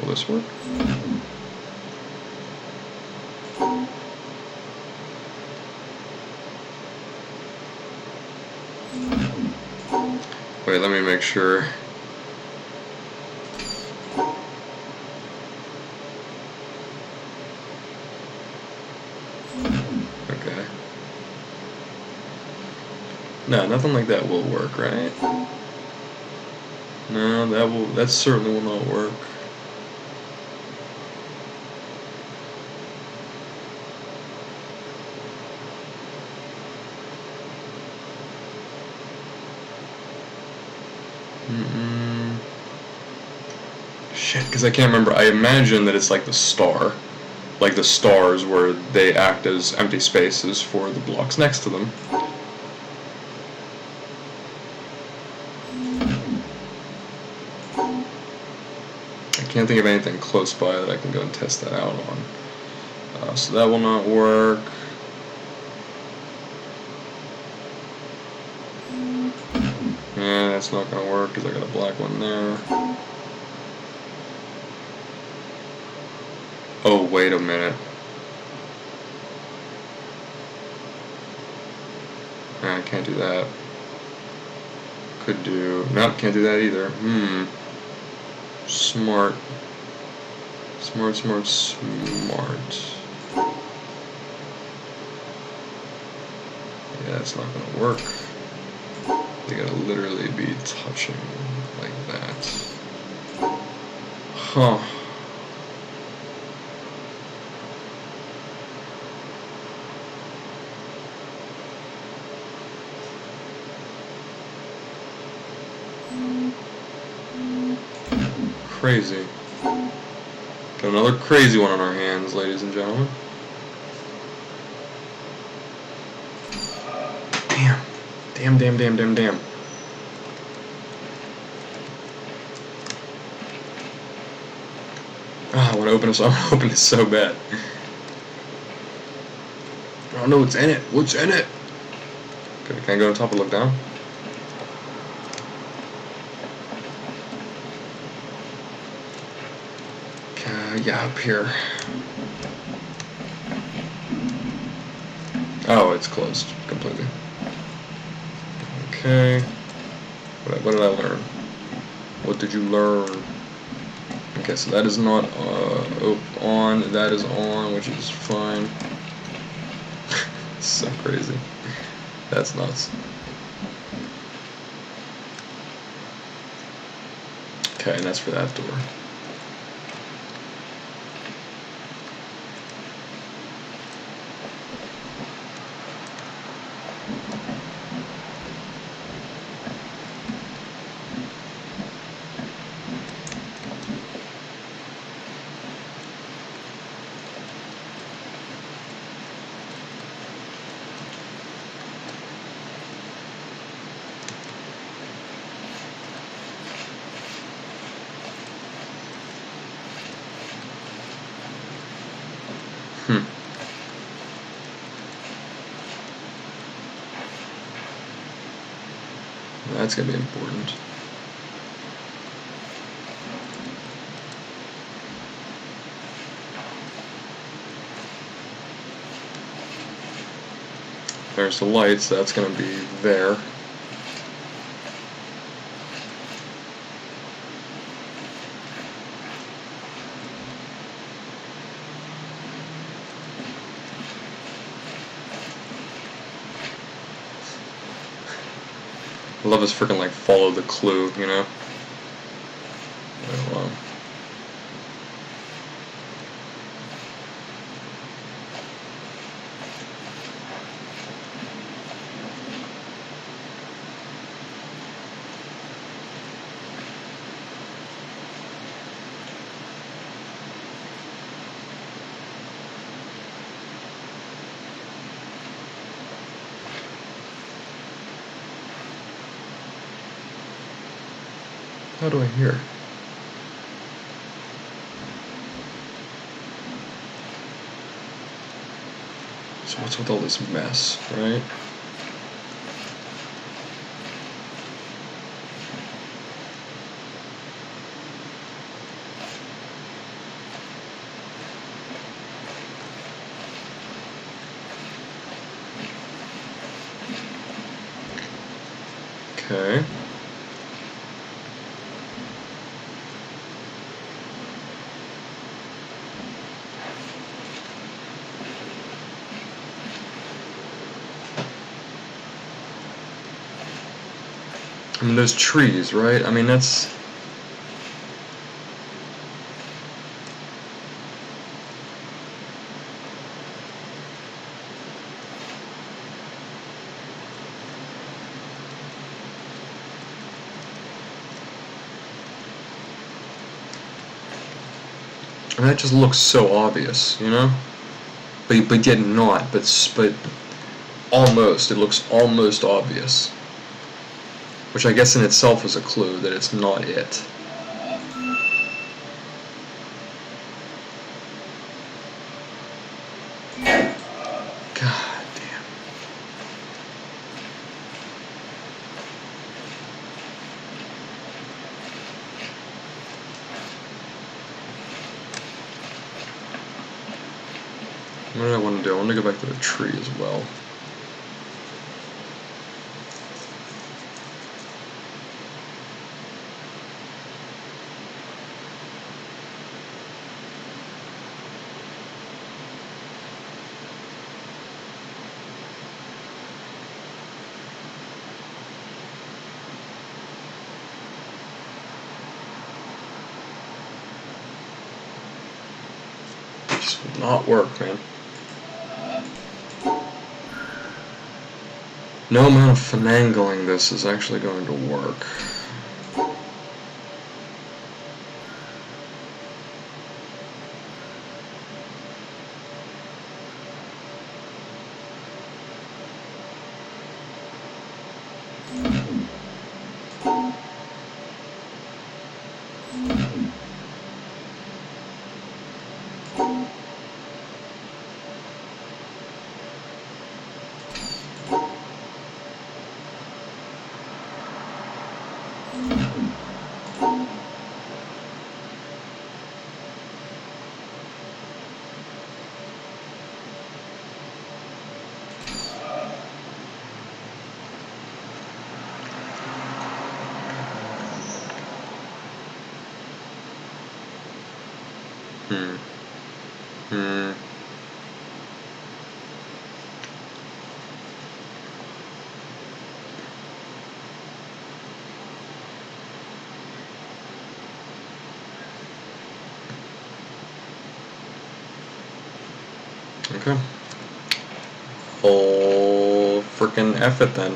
Will this work? Wait, let me make sure. Okay. No, nothing like that will work, right? No, that certainly will not work. Shit, because I can't remember. I imagine that it's like the star. Like the stars where they act as empty spaces for the blocks next to them. I can't think of anything close by that I can go and test that out on. So that will not work. Yeah, that's not gonna work because I got a black one there. Oh, wait a minute. I can't do that. Could do... Nope, can't do that either. Smart. Smart, smart, smart. Yeah, it's not gonna work. They gotta literally be touching like that. Huh. Crazy. Got another crazy one on our hands, ladies and gentlemen. Damn. Damn, damn, damn, damn, damn. Ah, I want to open this. I want to open this so bad. Oh no, what's in it? What's in it? Okay, can I go on top and look down? Yeah, up here. Oh, it's closed completely. Okay. What did I learn? What did you learn? Okay, so that is not on. That is on, which is fine. It's so crazy. That's nuts. Okay, and that's for that door. That's gonna be important. There's the lights, that's gonna be there. I love this freaking like follow the clue, you know? Well, how do I hear? So what's with all this mess, right? Okay. I mean, those trees, right? I mean, that's... I mean, that just looks so obvious, you know? But yet not, but almost. It looks almost obvious. Which I guess in itself is a clue that it's not it. God damn. What did I want to do? I want to go back to the tree as well. This will not work, man. No amount of finagling this is actually going to work. Okay. Oh, frickin' F it then.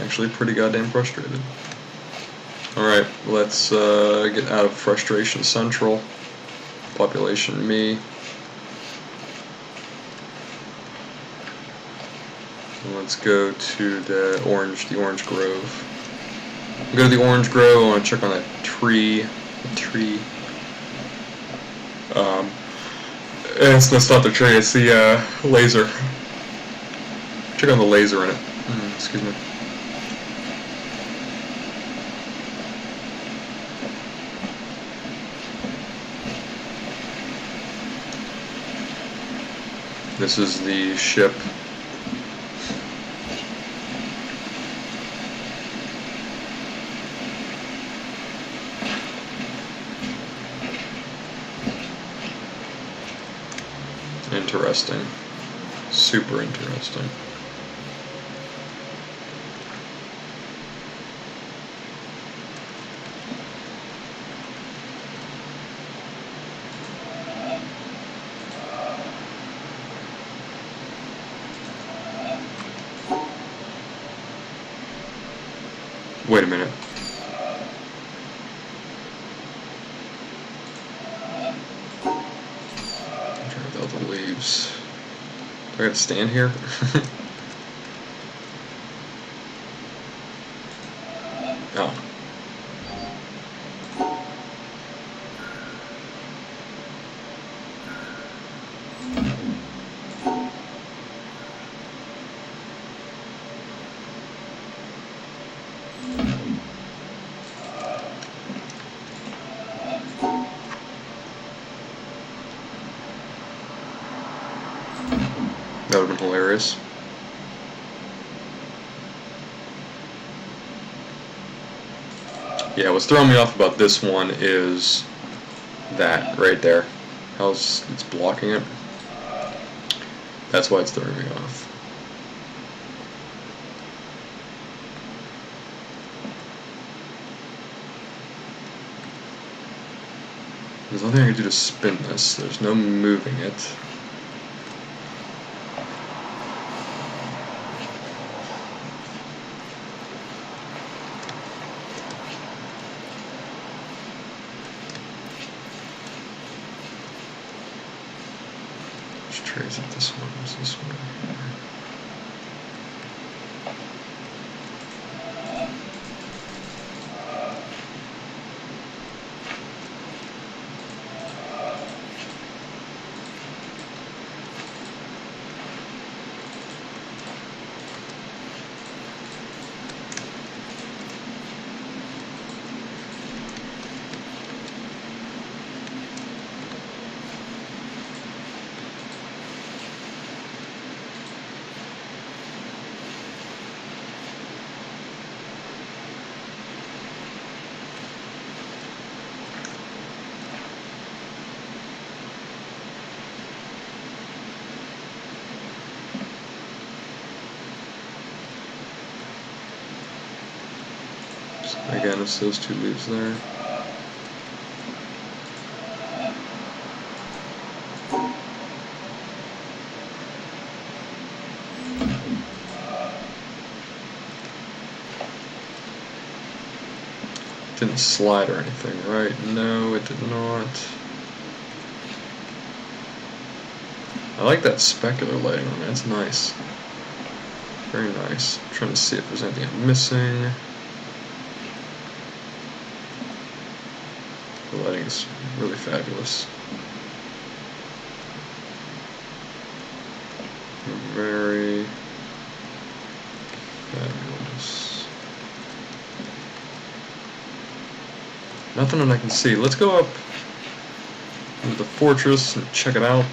Actually pretty goddamn frustrated. Alright, let's get out of Frustration Central. Population me. And let's go to the Orange Grove. Go to the Orange Grove, I want to check on that tree. It's not the tree, it's the laser. Check on the laser in it. Excuse me. This is the ship. Interesting. Super interesting. Wait a minute. Try without the leaves. Do I gotta stand here? Oh. That would have been hilarious. Yeah, what's throwing me off about this one is that right there. How it's blocking it. That's why it's throwing me off. There's nothing I can do to spin this. There's no moving it. Which tray is it? This one? Is this one? Again, it's those two leaves there. Didn't slide or anything, right? No, it did not. I like that specular lighting on it. That's nice. Very nice. I'm trying to see if there's anything I'm missing. The lighting is really fabulous. Very fabulous. Nothing that I can see. Let's go up into the fortress and check it out.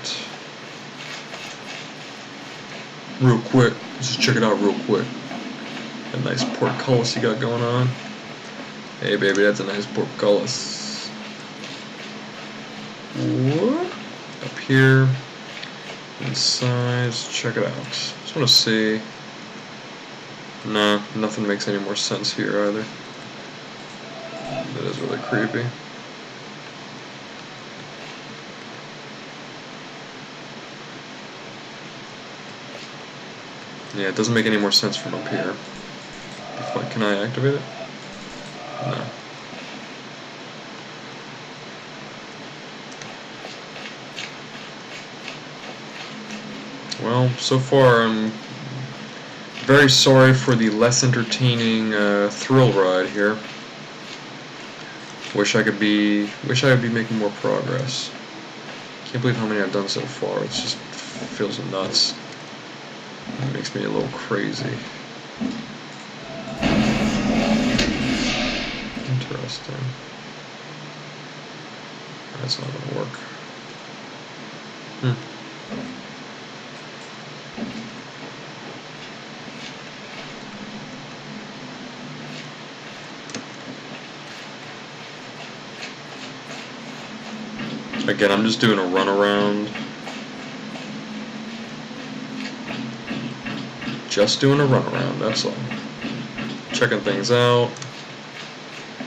Real quick. Let's just check it out real quick. A nice portcullis you got going on. Hey baby, that's a nice portcullis. What? Up here. Inside. Let's check it out. Just want to see. Nah, nothing makes any more sense here either. That is really creepy. Yeah, it doesn't make any more sense from up here. Can I activate it? No. Well, so far I'm very sorry for the less entertaining thrill ride here. Wish I could be making more progress. Can't believe how many I've done so far. It just feels nuts. It makes me a little crazy. Interesting. That's not gonna work. Again, I'm just doing a runaround. Just doing a runaround, that's all. Checking things out.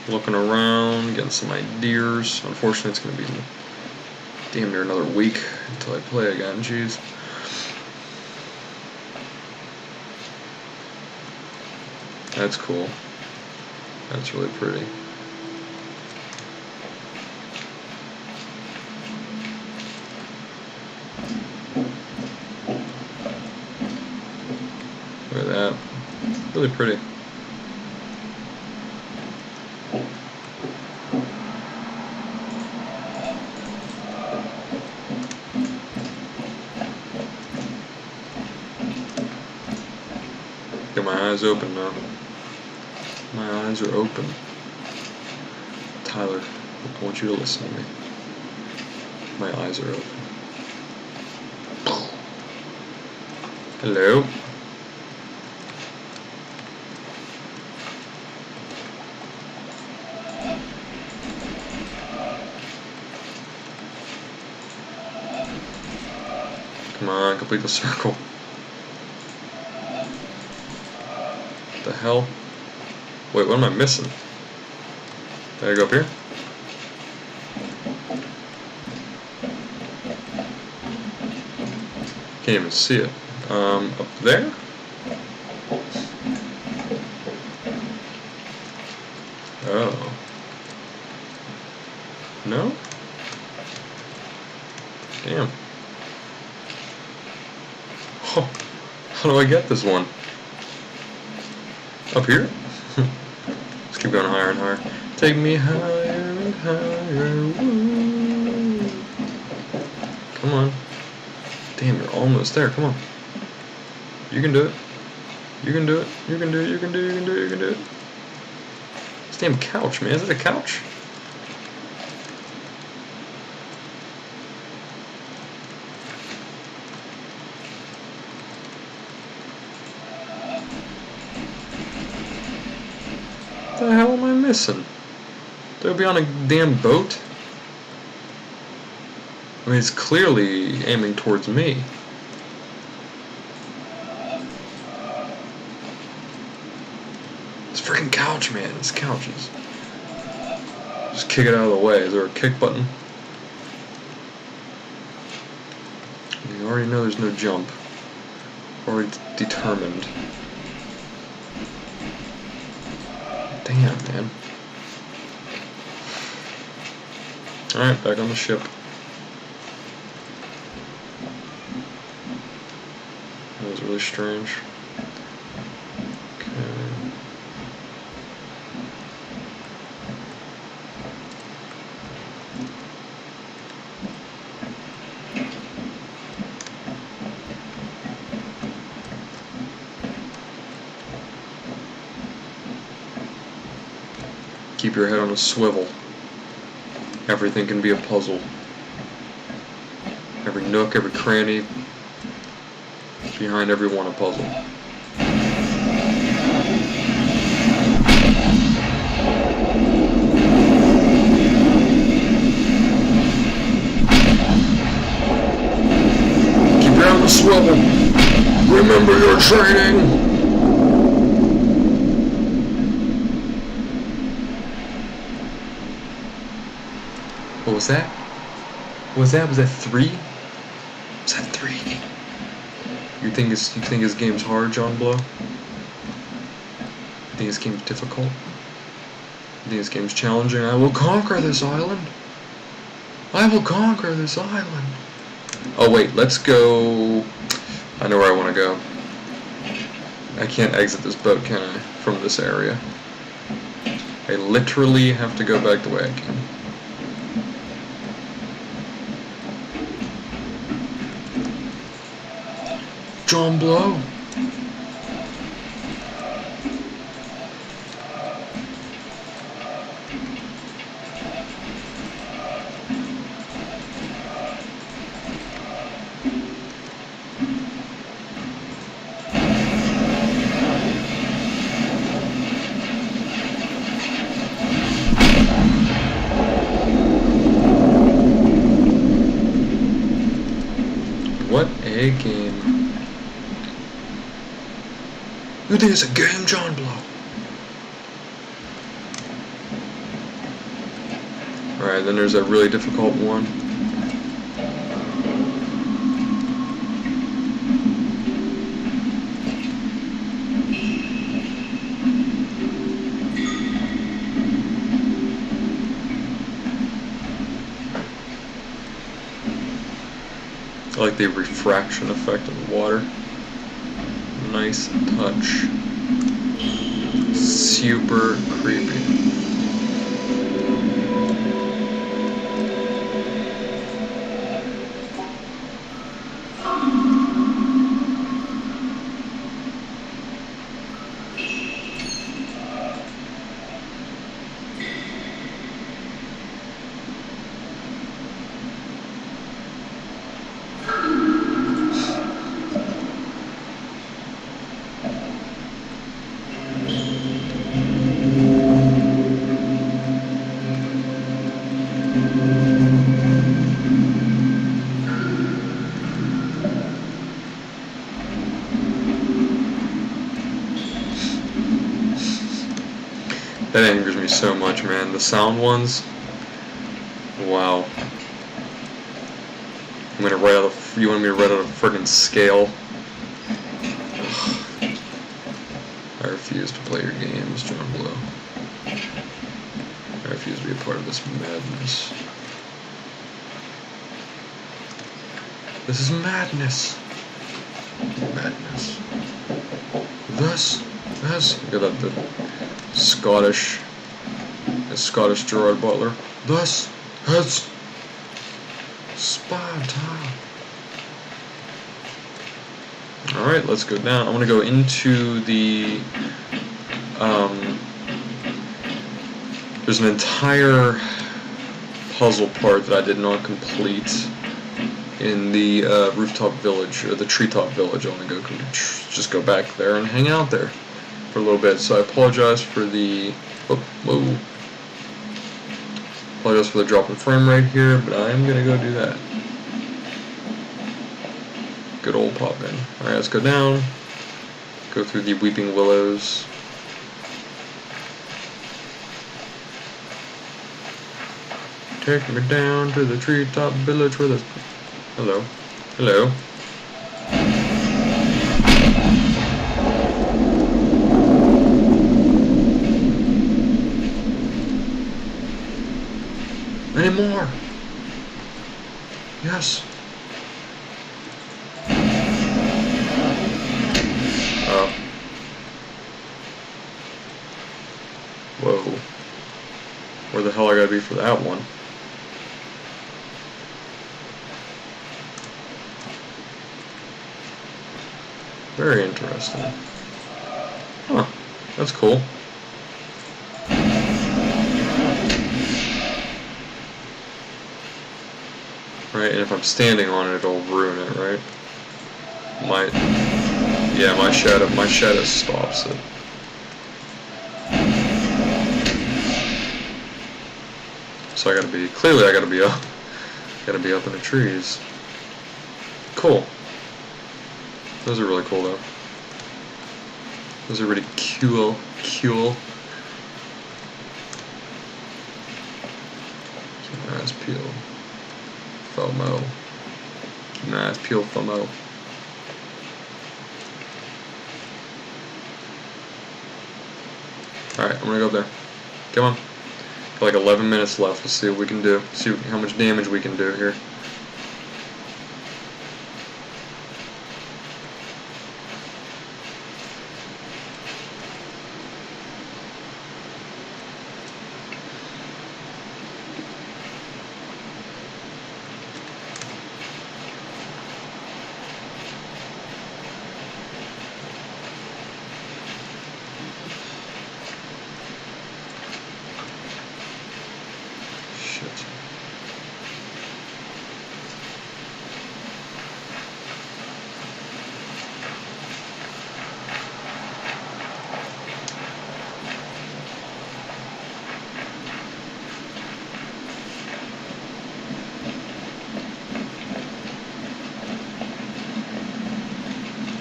Looking around, getting some ideas. Unfortunately, it's going to be damn near another week until I play again, jeez. That's cool. That's really pretty. Look at that. Really pretty. Get my eyes open now. My eyes are open. Tyler, I want you to listen to me. My eyes are open. Hello? Come on, complete the circle. What the hell? Wait, what am I missing? Did I go up here? Can't even see it. Up there? Oh. No? Damn. Oh, how do I get this one? Up here? Let's keep going higher and higher. Take me higher and higher. Woo. Come on. Damn, you're almost there. Come on. You can do it. You can do it. You can do it. You can do it. You can do it. You can do it. This damn couch, man. Is it a couch? What the hell am I missing? Did I be on a damn boat? I mean, it's clearly aiming towards me. This freaking couch, couch, man. This couch is... Just kick it out of the way. Is there a kick button? You already know there's no jump. Already determined. Damn, man. Alright, back on the ship. That was really strange. Okay. Keep your head on a swivel. Everything can be a puzzle. Every nook, every cranny, behind every one a puzzle. Keep your head on a swivel. Remember your training. What was that? Was that 3? Was that 3? You think this game's hard, John Blow? You think this game's difficult? You think this game's challenging? I will conquer this island. I will conquer this island. Oh wait, let's go. I know where I want to go. I can't exit this boat, can I? From this area. I literally have to go back the way I came. John Blow. What a game. You think it's a game, John Blow? Alright, then there's a really difficult one. I like the refraction effect of the water. Nice touch. Super creepy. That angers me so much, man. The sound ones. Wow. You want me to write out a friggin' scale? I refuse to play your games, John Blow. I refuse to be a part of this madness. This is madness. Madness. Thus, look at that, the Scottish Gerard Butler. Thus has Sparta. Alright, let's go down. I want to go into the there's an entire puzzle part that I did not complete in the rooftop village, or the treetop village. I want to go just go back there and hang out there for a little bit. So I apologize for the apologize for the drop in frame rate here, but I am gonna go do that. Good old pop in. Alright, let's go down. Go through the Weeping Willows. Take me down to the treetop village where there's... Hello. Hello. Any more? Yes. Oh. Whoa. Where the hell I gotta be for that one? Very interesting. Huh. That's cool. Right, and if I'm standing on it, it'll ruin it, right? Yeah, my shadow stops it. So I gotta be up in the trees. Cool. Those are really cool though. Those are really cool. Nice peel. FOMO. Nice peel FOMO. Alright, I'm gonna go up there. Come on. Got like 11 minutes left. Let's see what we can do. See how much damage we can do here.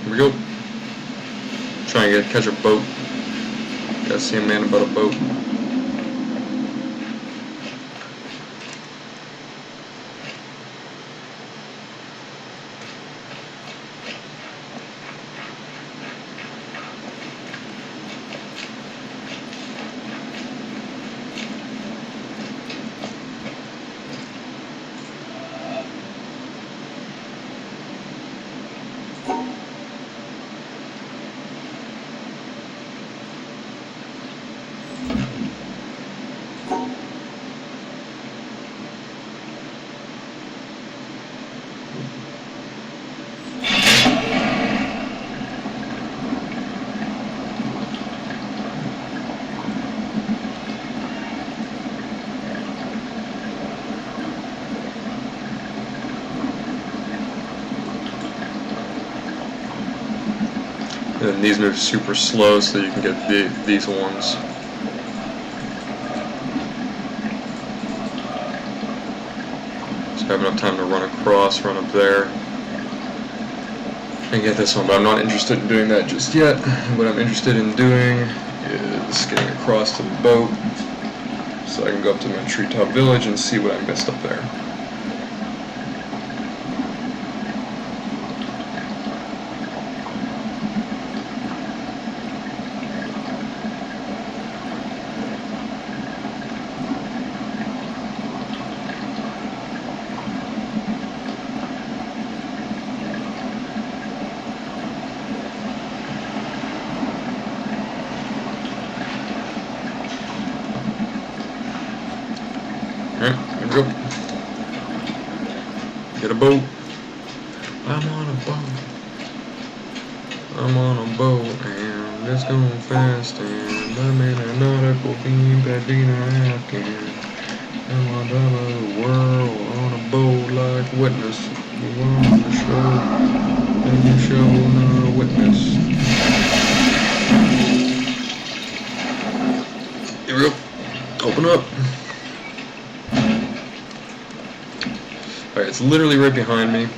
Here we go. Trying to catch a boat. Gotta see a man about a boat. And these move super slow, so you can get these ones. So I have enough time to run across, run up there, and get this one. But I'm not interested in doing that just yet. What I'm interested in doing is getting across to the boat, so I can go up to my treetop village and see what I missed up there. Alright, here we go. Get a boat. I'm on a boat. I'm on a boat and it's going fast and I'm in an article being Pasadena Afghan. I'm on top of the world on a boat like witness. You want to show and you show no witness. Here we go. Open up. Alright, it's literally right behind me.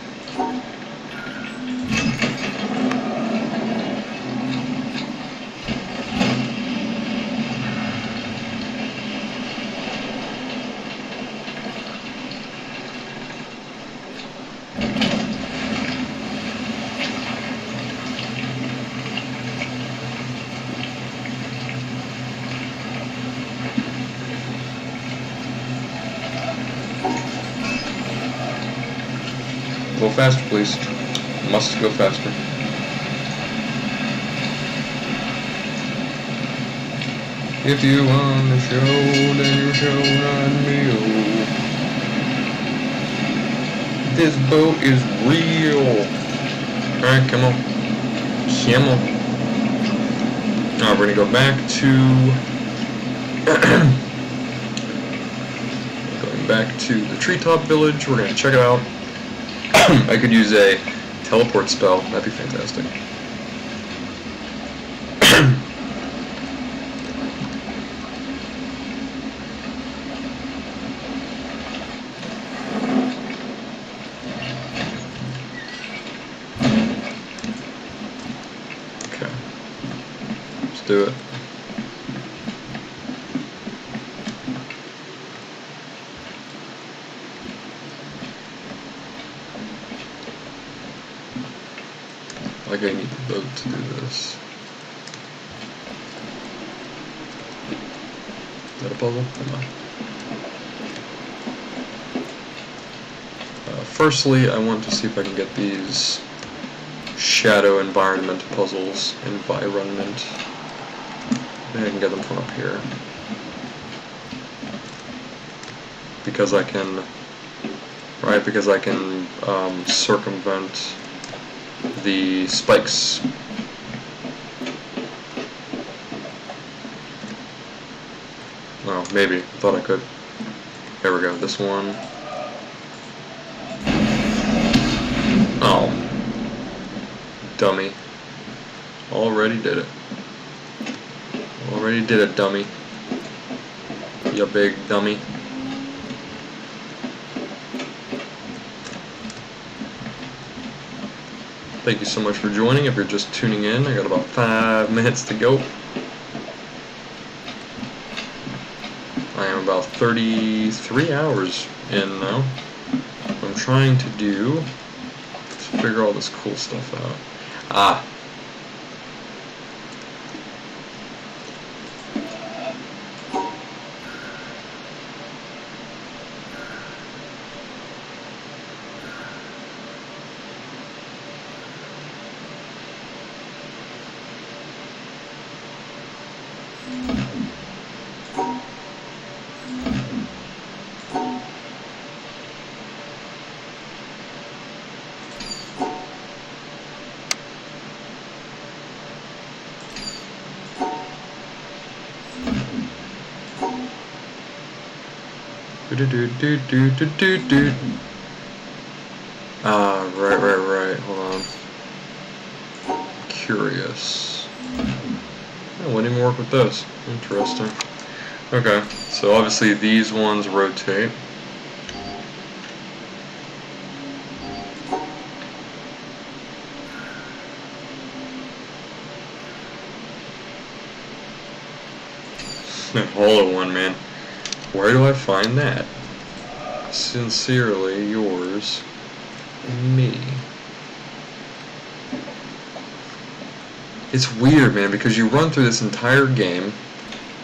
faster, please. Must go faster. If you want the show, then you show on me. This boat is real. Alright, come on. Come on. Alright, we're gonna go back to going back to the treetop village. We're gonna check it out. I could use a teleport spell. That'd be fantastic. Okay. Let's do it. Like I need the boat to do this. Is that a puzzle? Come on. Firstly, I want to see if I can get these shadow environment puzzles. Environment. Maybe I can get them from up here. Because I can... Right, because I can circumvent the spikes. Oh, maybe. I thought I could. There we go. This one. Oh. Dummy. Already did it. Already did it, dummy. You big dummy. Thank you so much for joining. If you're just tuning in, I got about 5 minutes to go. I am about 33 hours in now. What I'm trying to do is figure all this cool stuff out. Ah. Right. Hold on. Curious. Oh, wouldn't even work with this. Interesting. Okay, so obviously these ones rotate. Hollow one, man. Where do I find that? Sincerely yours, me. It's weird, man, because you run through this entire game,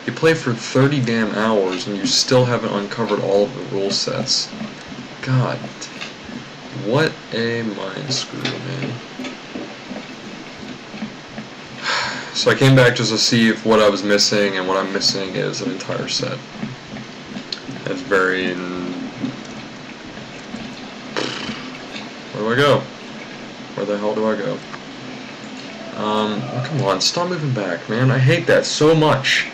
you play for 30 damn hours, and you still haven't uncovered all of the rule sets. God, what a mind screw, man. So I came back just to see if what I was missing, and what I'm missing is an entire set. That's very... Where do I go? Where the hell do I go? Come on, stop moving back, man. I hate that so much.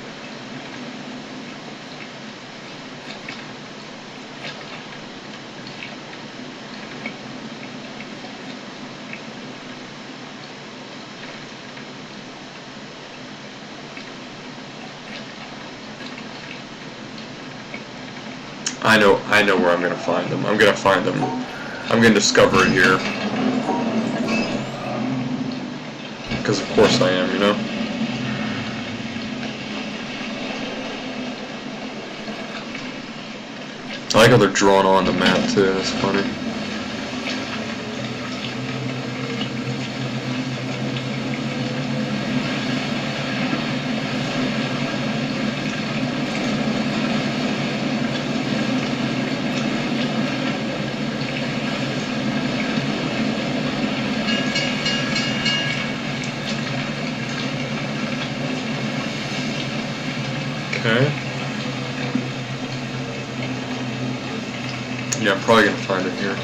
I know where I'm gonna find them. I'm gonna find them. I'm gonna discover it here. Because of course I am, you know? I like how they're drawn on the map too, that's funny. Okay. Yeah, I'm probably gonna find it here.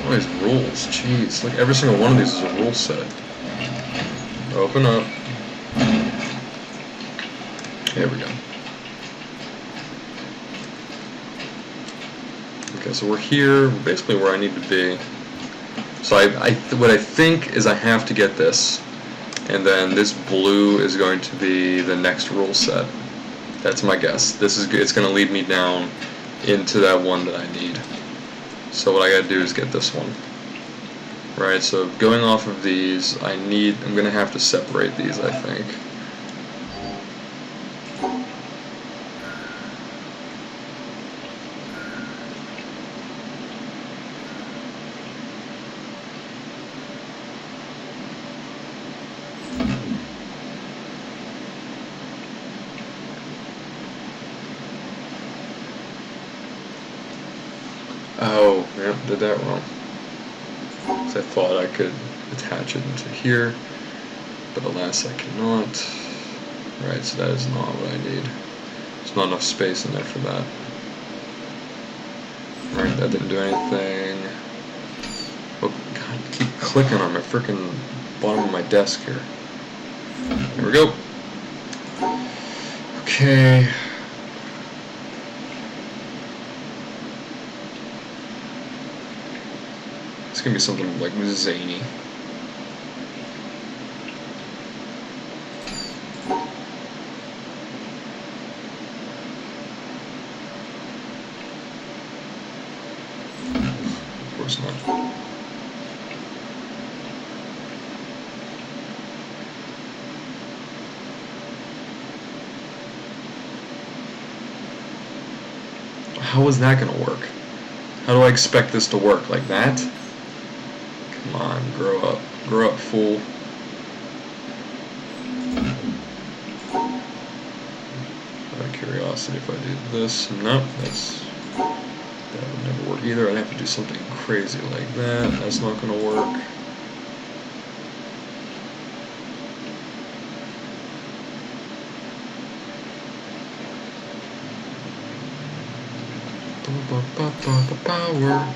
All these rules, jeez. Like every single one of these is a rule set. Open up. There we go. Okay, so we're here, basically where I need to be. So what I think is I have to get this, and then this blue is going to be the next rule set. That's my guess. It's going to lead me down into that one that I need. So what I got to do is get this one. Right, so going off of these, I'm going to have to separate these, I think. Oh, yeah, did that wrong. I thought I could attach it into here, but alas I cannot. Right, so that is not what I need. There's not enough space in there for that. Right, that didn't do anything. Oh god, I keep clicking on my freaking bottom of my desk here. There we go. Okay. It's gonna be something like zany. Of course not. How is that gonna work? How do I expect this to work? Like that? Come on, grow up. Grow up, fool. Out of curiosity, if I do this, no, that would never work either. I'd have to do something crazy like that. That's not gonna work. Power.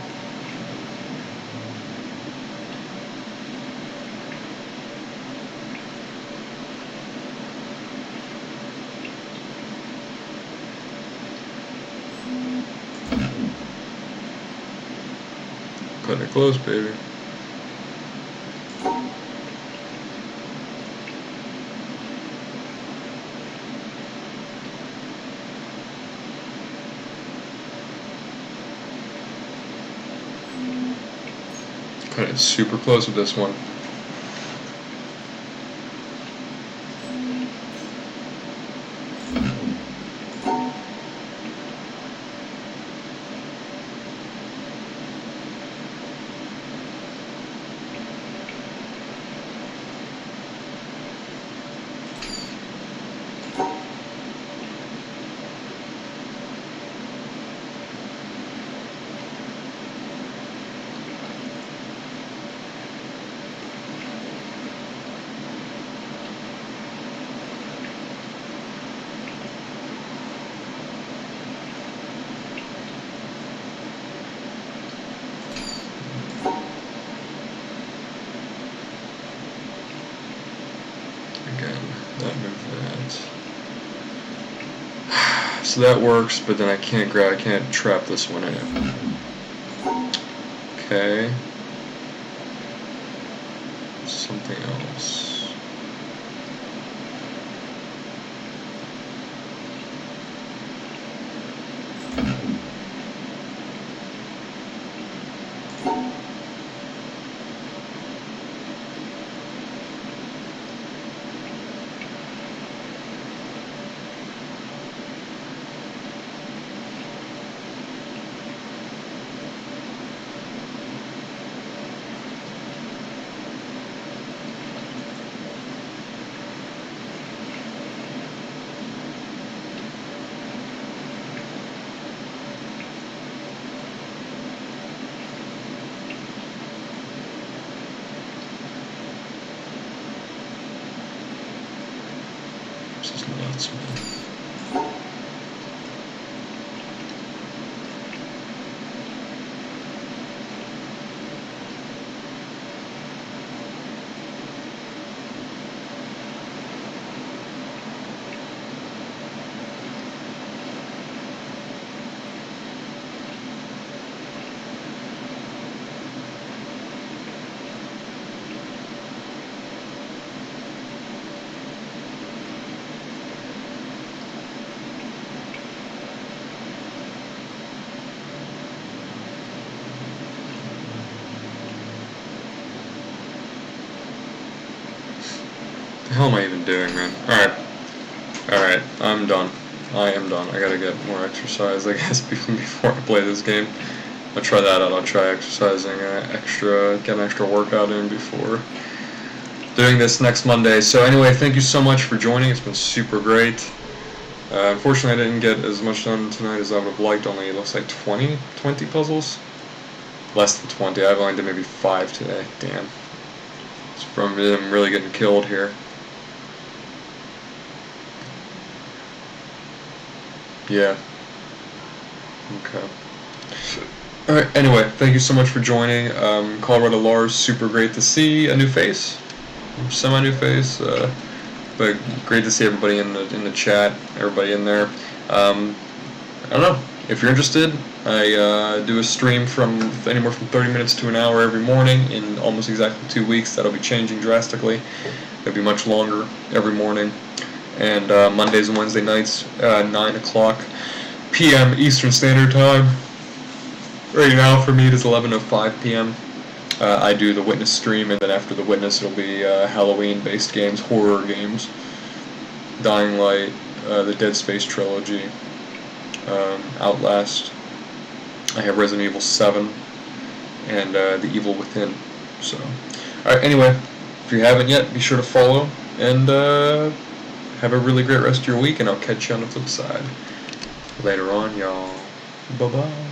Cut it close, baby. Cut it super close with this one. That moved that. So that works, but then I can't trap this one in it. Okay. Something else. this, man. What the hell am I even doing, man? Alright, I'm done. I am done. I gotta get more exercise, I guess, before I play this game. I'll try that out. I'll try exercising, get an extra workout in before doing this next Monday. So anyway, thank you so much for joining. It's been super great. Unfortunately, I didn't get as much done tonight as I would have liked. Only, it looks like 20 puzzles? Less than 20. I've only done maybe 5 today. Damn. It's from them really getting killed here. Yeah. Okay. Alright, anyway, thank you so much for joining. Colorado Lars, super great to see a new face. Semi-new face. But great to see everybody in the chat, everybody in there. I don't know, if you're interested, I do a stream from anywhere from 30 minutes to an hour every morning in almost exactly 2 weeks. That'll be changing drastically. It'll be much longer every morning. And Mondays and Wednesday nights, 9 o'clock p.m. Eastern Standard Time. Right now for me it is 11:05 p.m. I do the Witness stream, and then after the Witness it'll be Halloween-based games, horror games, Dying Light, the Dead Space trilogy, Outlast. I have Resident Evil 7, and The Evil Within. So, alright, anyway, if you haven't yet, be sure to follow, and have a really great rest of your week, and I'll catch you on the flip side. Later on, y'all. Bye-bye.